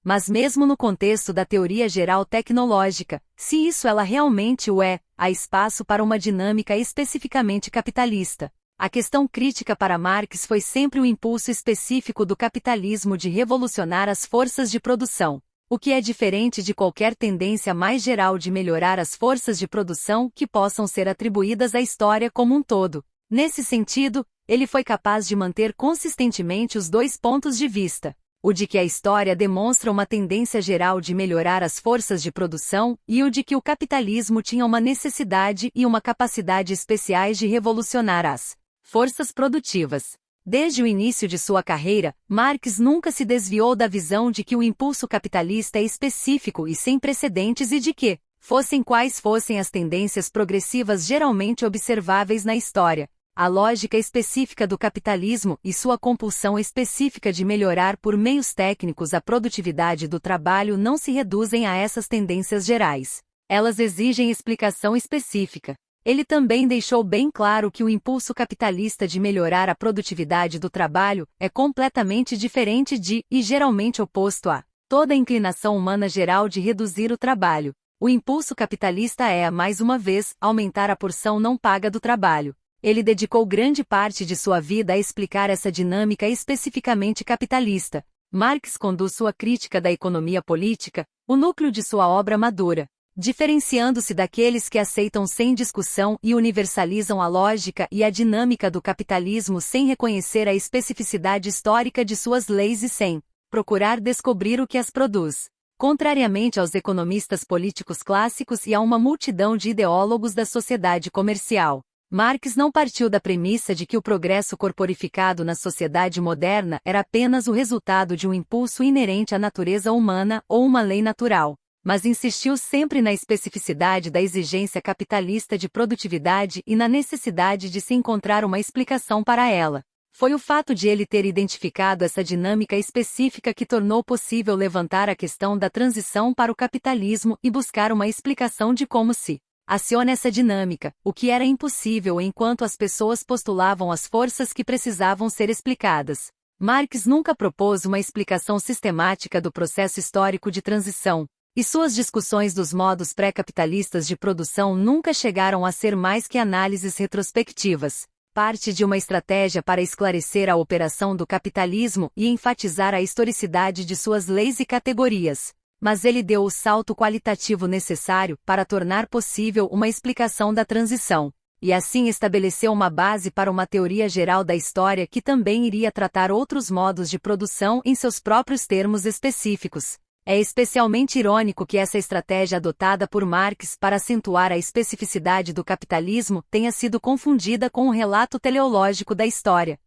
Mas mesmo no contexto da teoria geral tecnológica, se isso ela realmente o é, há espaço para uma dinâmica especificamente capitalista. A questão crítica para Marx foi sempre o impulso específico do capitalismo de revolucionar as forças de produção, o que é diferente de qualquer tendência mais geral de melhorar as forças de produção que possam ser atribuídas à história como um todo. Nesse sentido, ele foi capaz de manter consistentemente os dois pontos de vista: o de que a história demonstra uma tendência geral de melhorar as forças de produção e o de que o capitalismo tinha uma necessidade e uma capacidade especiais de revolucionar as forças produtivas. Desde o início de sua carreira, Marx nunca se desviou da visão de que o impulso capitalista é específico e sem precedentes e de que, fossem quais fossem as tendências progressivas geralmente observáveis na história, a lógica específica do capitalismo e sua compulsão específica de melhorar por meios técnicos a produtividade do trabalho não se reduzem a essas tendências gerais. Elas exigem explicação específica. Ele também deixou bem claro que o impulso capitalista de melhorar a produtividade do trabalho é completamente diferente de, e geralmente oposto a, toda a inclinação humana geral de reduzir o trabalho. O impulso capitalista é, mais uma vez, aumentar a porção não paga do trabalho. Ele dedicou grande parte de sua vida a explicar essa dinâmica especificamente capitalista. Marx conduz sua crítica da economia política, o núcleo de sua obra madura, diferenciando-se daqueles que aceitam sem discussão e universalizam a lógica e a dinâmica do capitalismo sem reconhecer a especificidade histórica de suas leis e sem procurar descobrir o que as produz. Contrariamente aos economistas políticos clássicos e a uma multidão de ideólogos da sociedade comercial, Marx não partiu da premissa de que o progresso corporificado na sociedade moderna era apenas o resultado de um impulso inerente à natureza humana ou uma lei natural, mas insistiu sempre na especificidade da exigência capitalista de produtividade e na necessidade de se encontrar uma explicação para ela. Foi o fato de ele ter identificado essa dinâmica específica que tornou possível levantar a questão da transição para o capitalismo e buscar uma explicação de como se aciona essa dinâmica, o que era impossível enquanto as pessoas postulavam as forças que precisavam ser explicadas. Marx nunca propôs uma explicação sistemática do processo histórico de transição, e suas discussões dos modos pré-capitalistas de produção nunca chegaram a ser mais que análises retrospectivas, parte de uma estratégia para esclarecer a operação do capitalismo e enfatizar a historicidade de suas leis e categorias. Mas ele deu o salto qualitativo necessário para tornar possível uma explicação da transição, e assim estabeleceu uma base para uma teoria geral da história que também iria tratar outros modos de produção em seus próprios termos específicos. É especialmente irônico que essa estratégia adotada por Marx para acentuar a especificidade do capitalismo tenha sido confundida com o relato teleológico da história.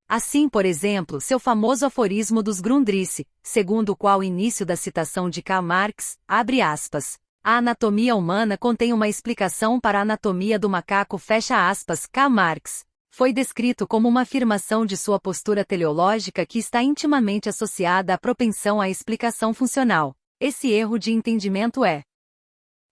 Assim, por exemplo, seu famoso aforismo dos Grundrisse, segundo o qual o início da citação de Karl Marx, abre aspas, a anatomia humana contém uma explicação para a anatomia do macaco, fecha aspas, Karl Marx, foi descrito como uma afirmação de sua postura teleológica que está intimamente associada à propensão à explicação funcional. Esse erro de entendimento é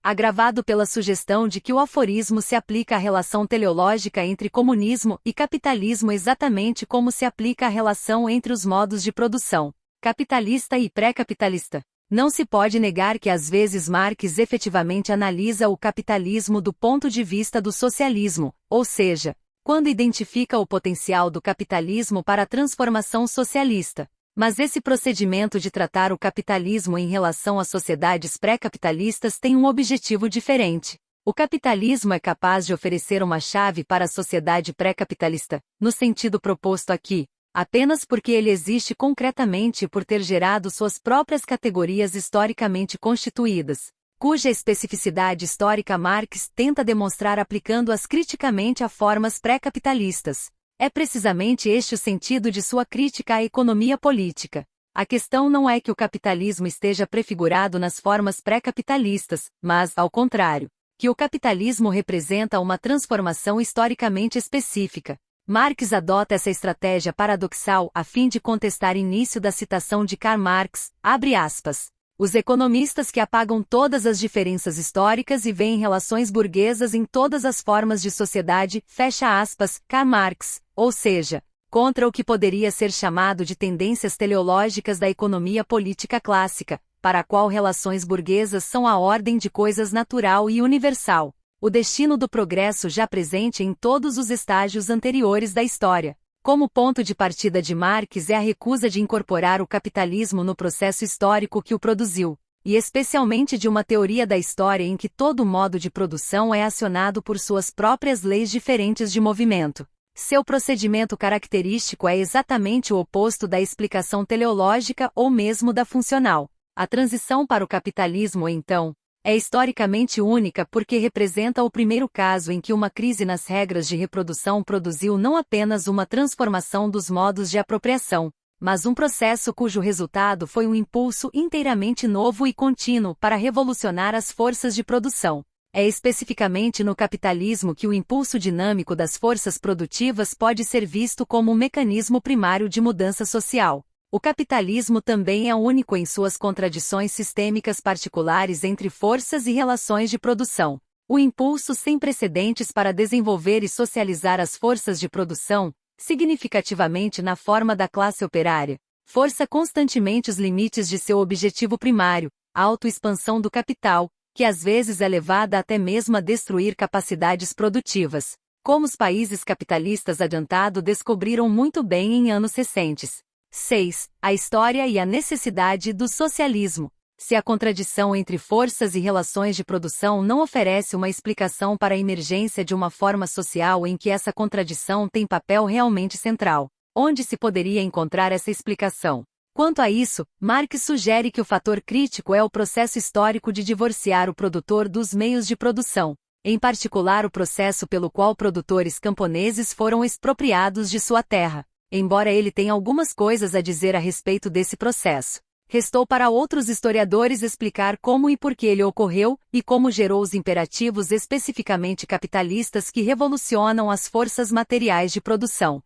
agravado pela sugestão de que o aforismo se aplica à relação teleológica entre comunismo e capitalismo exatamente como se aplica à relação entre os modos de produção, capitalista e pré-capitalista. Não se pode negar que às vezes Marx efetivamente analisa o capitalismo do ponto de vista do socialismo, ou seja, quando identifica o potencial do capitalismo para a transformação socialista. Mas esse procedimento de tratar o capitalismo em relação às sociedades pré-capitalistas tem um objetivo diferente. O capitalismo é capaz de oferecer uma chave para a sociedade pré-capitalista, no sentido proposto aqui, apenas porque ele existe concretamente por ter gerado suas próprias categorias historicamente constituídas, cuja especificidade histórica Marx tenta demonstrar aplicando-as criticamente a formas pré-capitalistas. É precisamente este o sentido de sua crítica à economia política. A questão não é que o capitalismo esteja prefigurado nas formas pré-capitalistas, mas, ao contrário, que o capitalismo representa uma transformação historicamente específica. Marx adota essa estratégia paradoxal a fim de contestar início da citação de Karl Marx, abre aspas. Os economistas que apagam todas as diferenças históricas e veem relações burguesas em todas as formas de sociedade, fecha aspas, Karl Marx, ou seja, contra o que poderia ser chamado de tendências teleológicas da economia política clássica, para a qual relações burguesas são a ordem de coisas natural e universal, o destino do progresso já presente em todos os estágios anteriores da história. Como ponto de partida de Marx é a recusa de incorporar o capitalismo no processo histórico que o produziu, e especialmente de uma teoria da história em que todo modo de produção é acionado por suas próprias leis diferentes de movimento. Seu procedimento característico é exatamente o oposto da explicação teleológica ou mesmo da funcional. A transição para o capitalismo, então, é historicamente única porque representa o primeiro caso em que uma crise nas regras de reprodução produziu não apenas uma transformação dos modos de apropriação, mas um processo cujo resultado foi um impulso inteiramente novo e contínuo para revolucionar as forças de produção. É especificamente no capitalismo que o impulso dinâmico das forças produtivas pode ser visto como um mecanismo primário de mudança social. O capitalismo também é único em suas contradições sistêmicas particulares entre forças e relações de produção. O impulso sem precedentes para desenvolver e socializar as forças de produção, significativamente na forma da classe operária, força constantemente os limites de seu objetivo primário, a autoexpansão do capital, que às vezes é levada até mesmo a destruir capacidades produtivas, como os países capitalistas adiantados descobriram muito bem em anos recentes. 6. A história e a necessidade do socialismo. Se a contradição entre forças e relações de produção não oferece uma explicação para a emergência de uma forma social em que essa contradição tem papel realmente central, onde se poderia encontrar essa explicação? Quanto a isso, Marx sugere que o fator crítico é o processo histórico de divorciar o produtor dos meios de produção, em particular o processo pelo qual produtores camponeses foram expropriados de sua terra. Embora ele tenha algumas coisas a dizer a respeito desse processo, restou para outros historiadores explicar como e por que ele ocorreu, e como gerou os imperativos especificamente capitalistas que revolucionam as forças materiais de produção.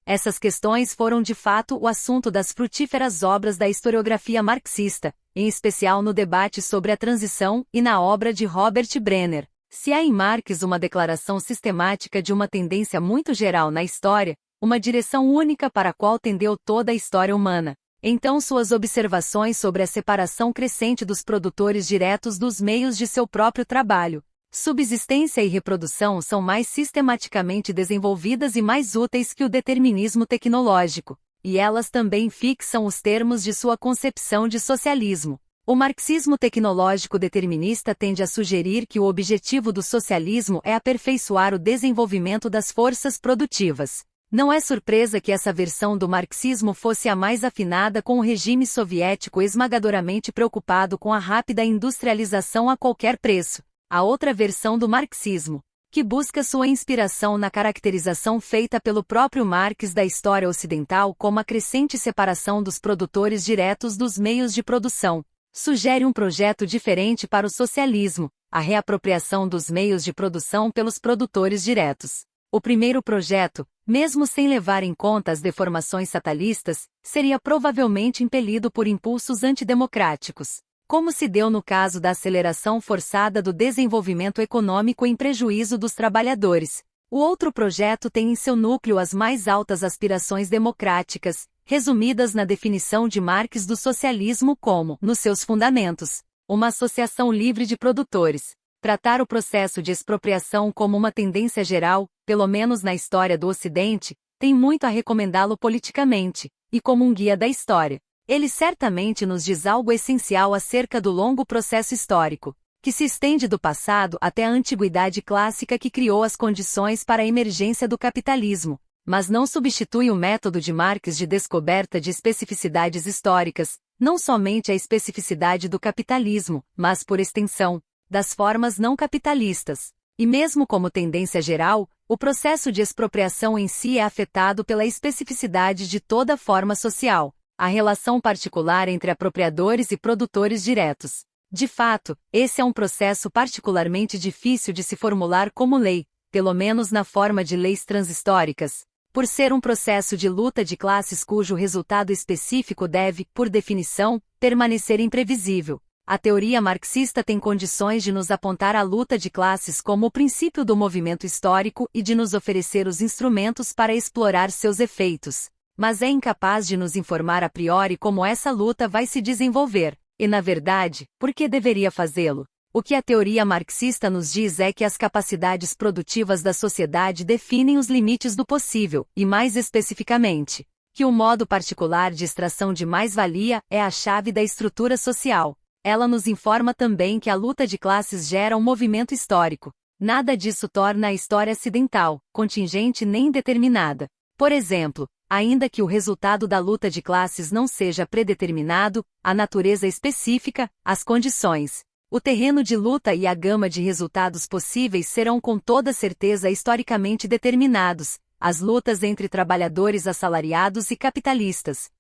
Essas questões foram de fato o assunto das frutíferas obras da historiografia marxista, em especial no debate sobre a transição e na obra de Robert Brenner. Se há em Marx uma declaração sistemática de uma tendência muito geral na história, uma direção única para a qual tendeu toda a história humana, então suas observações sobre a separação crescente dos produtores diretos dos meios de seu próprio trabalho, subsistência e reprodução são mais sistematicamente desenvolvidas e mais úteis que o determinismo tecnológico, e elas também fixam os termos de sua concepção de socialismo. O marxismo tecnológico determinista tende a sugerir que o objetivo do socialismo é aperfeiçoar o desenvolvimento das forças produtivas. Não é surpresa que essa versão do marxismo fosse a mais afinada com o regime soviético esmagadoramente preocupado com a rápida industrialização a qualquer preço. A outra versão do marxismo, que busca sua inspiração na caracterização feita pelo próprio Marx da história ocidental como a crescente separação dos produtores diretos dos meios de produção, sugere um projeto diferente para o socialismo, a reapropriação dos meios de produção pelos produtores diretos. O primeiro projeto, mesmo sem levar em conta as deformações fatalistas, seria provavelmente impelido por impulsos antidemocráticos, como se deu no caso da aceleração forçada do desenvolvimento econômico em prejuízo dos trabalhadores. O outro projeto tem em seu núcleo as mais altas aspirações democráticas, resumidas na definição de Marx do socialismo como, nos seus fundamentos, uma associação livre de produtores. Tratar o processo de expropriação como uma tendência geral, pelo menos na história do Ocidente, tem muito a recomendá-lo politicamente, e como um guia da história. Ele certamente nos diz algo essencial acerca do longo processo histórico, que se estende do passado até a antiguidade clássica que criou as condições para a emergência do capitalismo, mas não substitui o método de Marx de descoberta de especificidades históricas, não somente a especificidade do capitalismo, mas, por extensão, das formas não capitalistas. E mesmo como tendência geral, o processo de expropriação em si é afetado pela especificidade de toda forma social, a relação particular entre apropriadores e produtores diretos. De fato, esse é um processo particularmente difícil de se formular como lei, pelo menos na forma de leis transhistóricas, por ser um processo de luta de classes cujo resultado específico deve, por definição, permanecer imprevisível. A teoria marxista tem condições de nos apontar a luta de classes como o princípio do movimento histórico e de nos oferecer os instrumentos para explorar seus efeitos, mas é incapaz de nos informar a priori como essa luta vai se desenvolver, e na verdade, por que deveria fazê-lo? O que a teoria marxista nos diz é que as capacidades produtivas da sociedade definem os limites do possível, e mais especificamente, que o modo particular de extração de mais-valia é a chave da estrutura social. Ela nos informa também que a luta de classes gera um movimento histórico. Nada disso torna a história acidental, contingente nem determinada. Por exemplo, ainda que o resultado da luta de classes não seja predeterminado, a natureza específica, as condições, o terreno de luta e a gama de resultados possíveis serão com toda certeza historicamente determinados, as lutas entre trabalhadores assalariados e capitalistas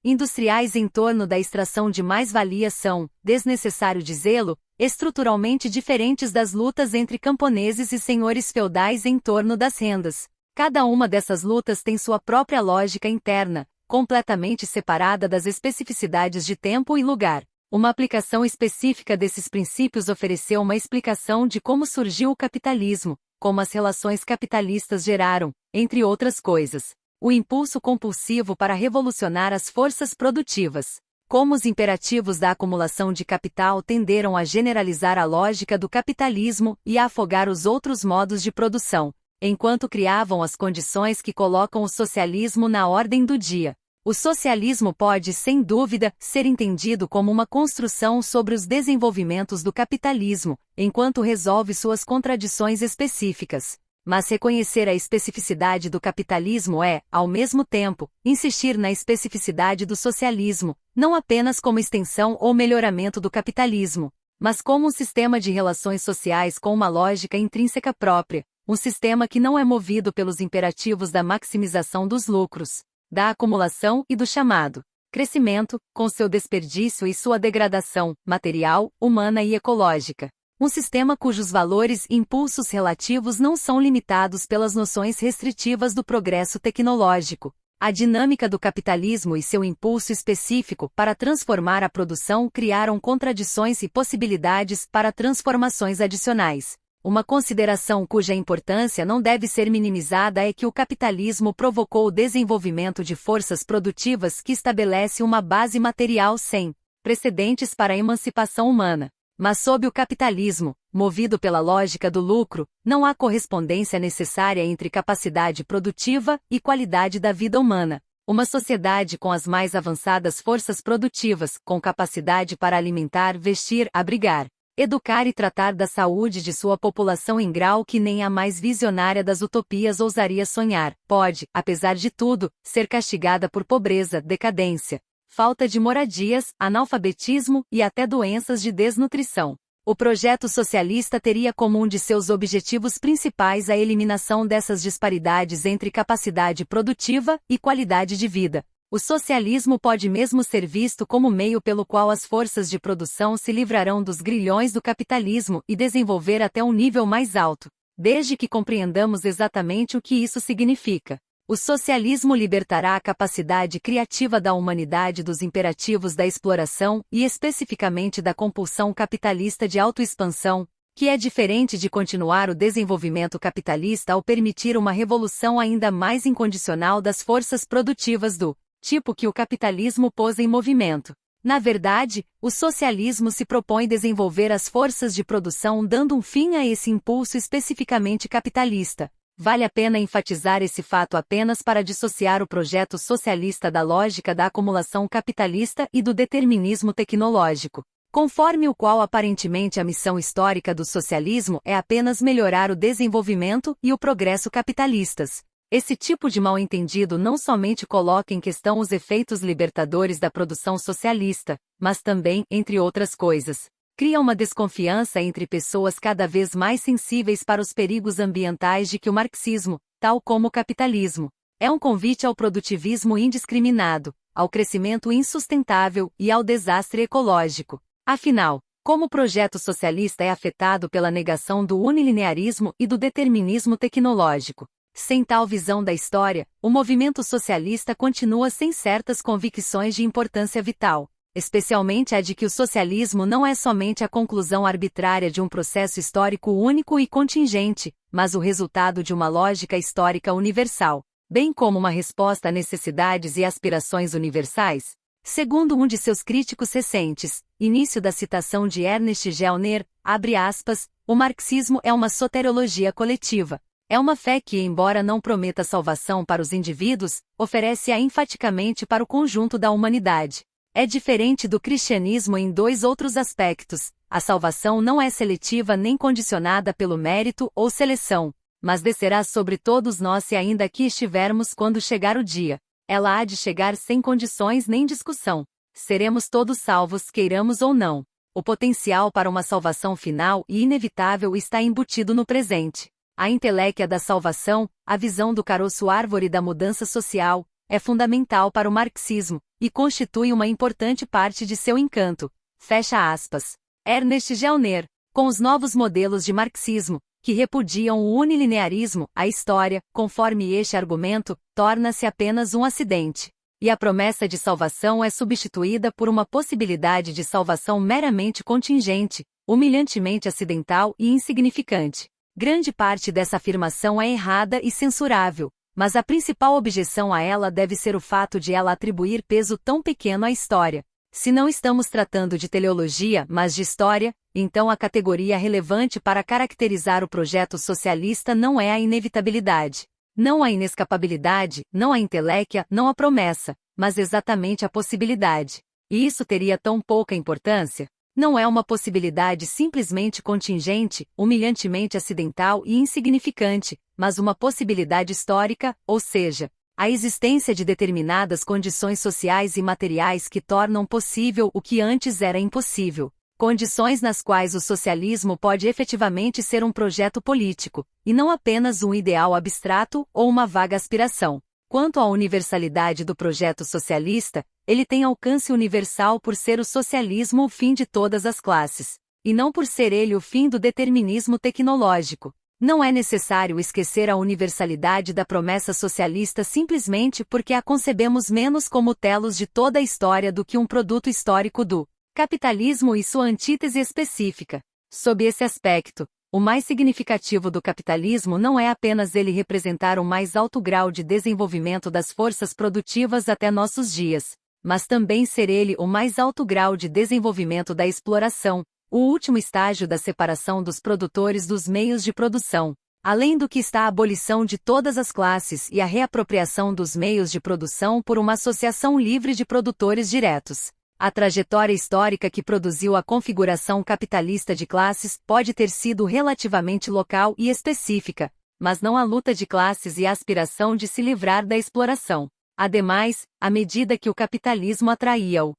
industriais em torno da extração de mais-valia são, desnecessário dizê-lo, estruturalmente diferentes das lutas entre camponeses e senhores feudais em torno das rendas. Cada uma dessas lutas tem sua própria lógica interna, completamente separada das especificidades de tempo e lugar. Uma aplicação específica desses princípios ofereceu uma explicação de como surgiu o capitalismo, como as relações capitalistas geraram, entre outras coisas, o impulso compulsivo para revolucionar as forças produtivas. Como os imperativos da acumulação de capital tenderam a generalizar a lógica do capitalismo e a afogar os outros modos de produção, enquanto criavam as condições que colocam o socialismo na ordem do dia. O socialismo pode, sem dúvida, ser entendido como uma construção sobre os desenvolvimentos do capitalismo, enquanto resolve suas contradições específicas. Mas reconhecer a especificidade do capitalismo é, ao mesmo tempo, insistir na especificidade do socialismo, não apenas como extensão ou melhoramento do capitalismo, mas como um sistema de relações sociais com uma lógica intrínseca própria, um sistema que não é movido pelos imperativos da maximização dos lucros, da acumulação e do chamado crescimento, com seu desperdício e sua degradação material, humana e ecológica. Um sistema cujos valores e impulsos relativos não são limitados pelas noções restritivas do progresso tecnológico. A dinâmica do capitalismo e seu impulso específico para transformar a produção criaram contradições e possibilidades para transformações adicionais. Uma consideração cuja importância não deve ser minimizada é que o capitalismo provocou o desenvolvimento de forças produtivas que estabelece uma base material sem precedentes para a emancipação humana. Mas sob o capitalismo, movido pela lógica do lucro, não há correspondência necessária entre capacidade produtiva e qualidade da vida humana. Uma sociedade com as mais avançadas forças produtivas, com capacidade para alimentar, vestir, abrigar, educar e tratar da saúde de sua população em grau que nem a mais visionária das utopias ousaria sonhar, pode, apesar de tudo, ser castigada por pobreza, decadência, falta de moradias, analfabetismo e até doenças de desnutrição. O projeto socialista teria como um de seus objetivos principais a eliminação dessas disparidades entre capacidade produtiva e qualidade de vida. O socialismo pode mesmo ser visto como meio pelo qual as forças de produção se livrarão dos grilhões do capitalismo e desenvolver até um nível mais alto, desde que compreendamos exatamente o que isso significa. O socialismo libertará a capacidade criativa da humanidade dos imperativos da exploração e especificamente da compulsão capitalista de autoexpansão, que é diferente de continuar o desenvolvimento capitalista ao permitir uma revolução ainda mais incondicional das forças produtivas do tipo que o capitalismo pôs em movimento. Na verdade, o socialismo se propõe desenvolver as forças de produção dando um fim a esse impulso especificamente capitalista. Vale a pena enfatizar esse fato apenas para dissociar o projeto socialista da lógica da acumulação capitalista e do determinismo tecnológico, conforme o qual aparentemente a missão histórica do socialismo é apenas melhorar o desenvolvimento e o progresso capitalistas. Esse tipo de mal-entendido não somente coloca em questão os efeitos libertadores da produção socialista, mas também, entre outras coisas, cria uma desconfiança entre pessoas cada vez mais sensíveis para os perigos ambientais de que o marxismo, tal como o capitalismo, é um convite ao produtivismo indiscriminado, ao crescimento insustentável e ao desastre ecológico. Afinal, como o projeto socialista é afetado pela negação do unilinearismo e do determinismo tecnológico? Sem tal visão da história, o movimento socialista continua sem certas convicções de importância vital, especialmente a de que o socialismo não é somente a conclusão arbitrária de um processo histórico único e contingente, mas o resultado de uma lógica histórica universal, bem como uma resposta a necessidades e aspirações universais. Segundo um de seus críticos recentes, início da citação de Ernest Gellner, abre aspas, o marxismo é uma soteriologia coletiva. É uma fé que, embora não prometa salvação para os indivíduos, oferece-a enfaticamente para o conjunto da humanidade. É diferente do cristianismo em dois outros aspectos. A salvação não é seletiva nem condicionada pelo mérito ou seleção, mas descerá sobre todos nós se ainda aqui estivermos quando chegar o dia. Ela há de chegar sem condições nem discussão. Seremos todos salvos, queiramos ou não. O potencial para uma salvação final e inevitável está embutido no presente. A inteléquia da salvação, a visão do caroço árvore da mudança social, é fundamental para o marxismo, e constitui uma importante parte de seu encanto. Fecha aspas. Ernest Gellner. Com os novos modelos de marxismo, que repudiam o unilinearismo, a história, conforme este argumento, torna-se apenas um acidente. E a promessa de salvação é substituída por uma possibilidade de salvação meramente contingente, humilhantemente acidental e insignificante. Grande parte dessa afirmação é errada e censurável, mas a principal objeção a ela deve ser o fato de ela atribuir peso tão pequeno à história. Se não estamos tratando de teleologia, mas de história, então a categoria relevante para caracterizar o projeto socialista não é a inevitabilidade, não a inescapabilidade, não a inteléquia, não a promessa, mas exatamente a possibilidade. E isso teria tão pouca importância? Não é uma possibilidade simplesmente contingente, humilhantemente acidental e insignificante, mas uma possibilidade histórica, ou seja, a existência de determinadas condições sociais e materiais que tornam possível o que antes era impossível. Condições nas quais o socialismo pode efetivamente ser um projeto político, e não apenas um ideal abstrato ou uma vaga aspiração. Quanto à universalidade do projeto socialista, ele tem alcance universal por ser o socialismo o fim de todas as classes, e não por ser ele o fim do determinismo tecnológico. Não é necessário esquecer a universalidade da promessa socialista simplesmente porque a concebemos menos como telos de toda a história do que um produto histórico do capitalismo e sua antítese específica. Sob esse aspecto, o mais significativo do capitalismo não é apenas ele representar o mais alto grau de desenvolvimento das forças produtivas até nossos dias, mas também ser ele o mais alto grau de desenvolvimento da exploração, o último estágio da separação dos produtores dos meios de produção. Além do que está a abolição de todas as classes e a reapropriação dos meios de produção por uma associação livre de produtores diretos. A trajetória histórica que produziu a configuração capitalista de classes pode ter sido relativamente local e específica, mas não a luta de classes e a aspiração de se livrar da exploração. Ademais, à medida que o capitalismo atraía o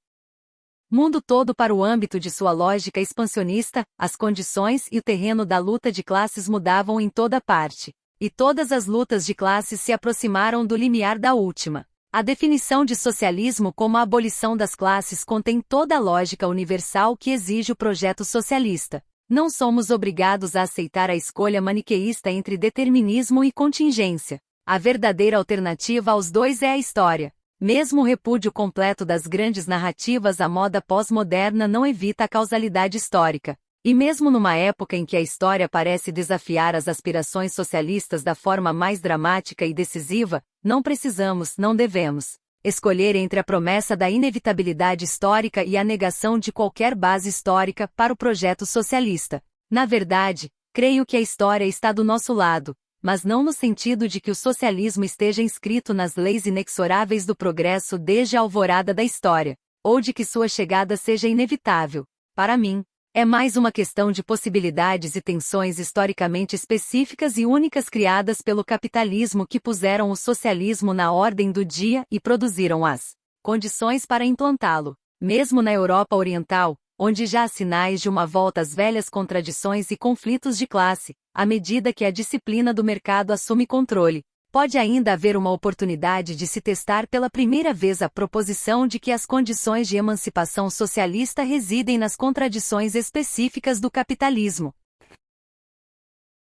mundo todo para o âmbito de sua lógica expansionista, as condições e o terreno da luta de classes mudavam em toda parte, e todas as lutas de classes se aproximaram do limiar da última. A definição de socialismo como a abolição das classes contém toda a lógica universal que exige o projeto socialista. Não somos obrigados a aceitar a escolha maniqueísta entre determinismo e contingência. A verdadeira alternativa aos dois é a história. Mesmo o repúdio completo das grandes narrativas à moda pós-moderna não evita a causalidade histórica. E mesmo numa época em que a história parece desafiar as aspirações socialistas da forma mais dramática e decisiva, não precisamos, não devemos escolher entre a promessa da inevitabilidade histórica e a negação de qualquer base histórica para o projeto socialista. Na verdade, creio que a história está do nosso lado, mas não no sentido de que o socialismo esteja inscrito nas leis inexoráveis do progresso desde a alvorada da história, ou de que sua chegada seja inevitável. Para mim, é mais uma questão de possibilidades e tensões historicamente específicas e únicas criadas pelo capitalismo que puseram o socialismo na ordem do dia e produziram as condições para implantá-lo. Mesmo na Europa Oriental, onde já há sinais de uma volta às velhas contradições e conflitos de classe, à medida que a disciplina do mercado assume controle, pode ainda haver uma oportunidade de se testar pela primeira vez a proposição de que as condições de emancipação socialista residem nas contradições específicas do capitalismo.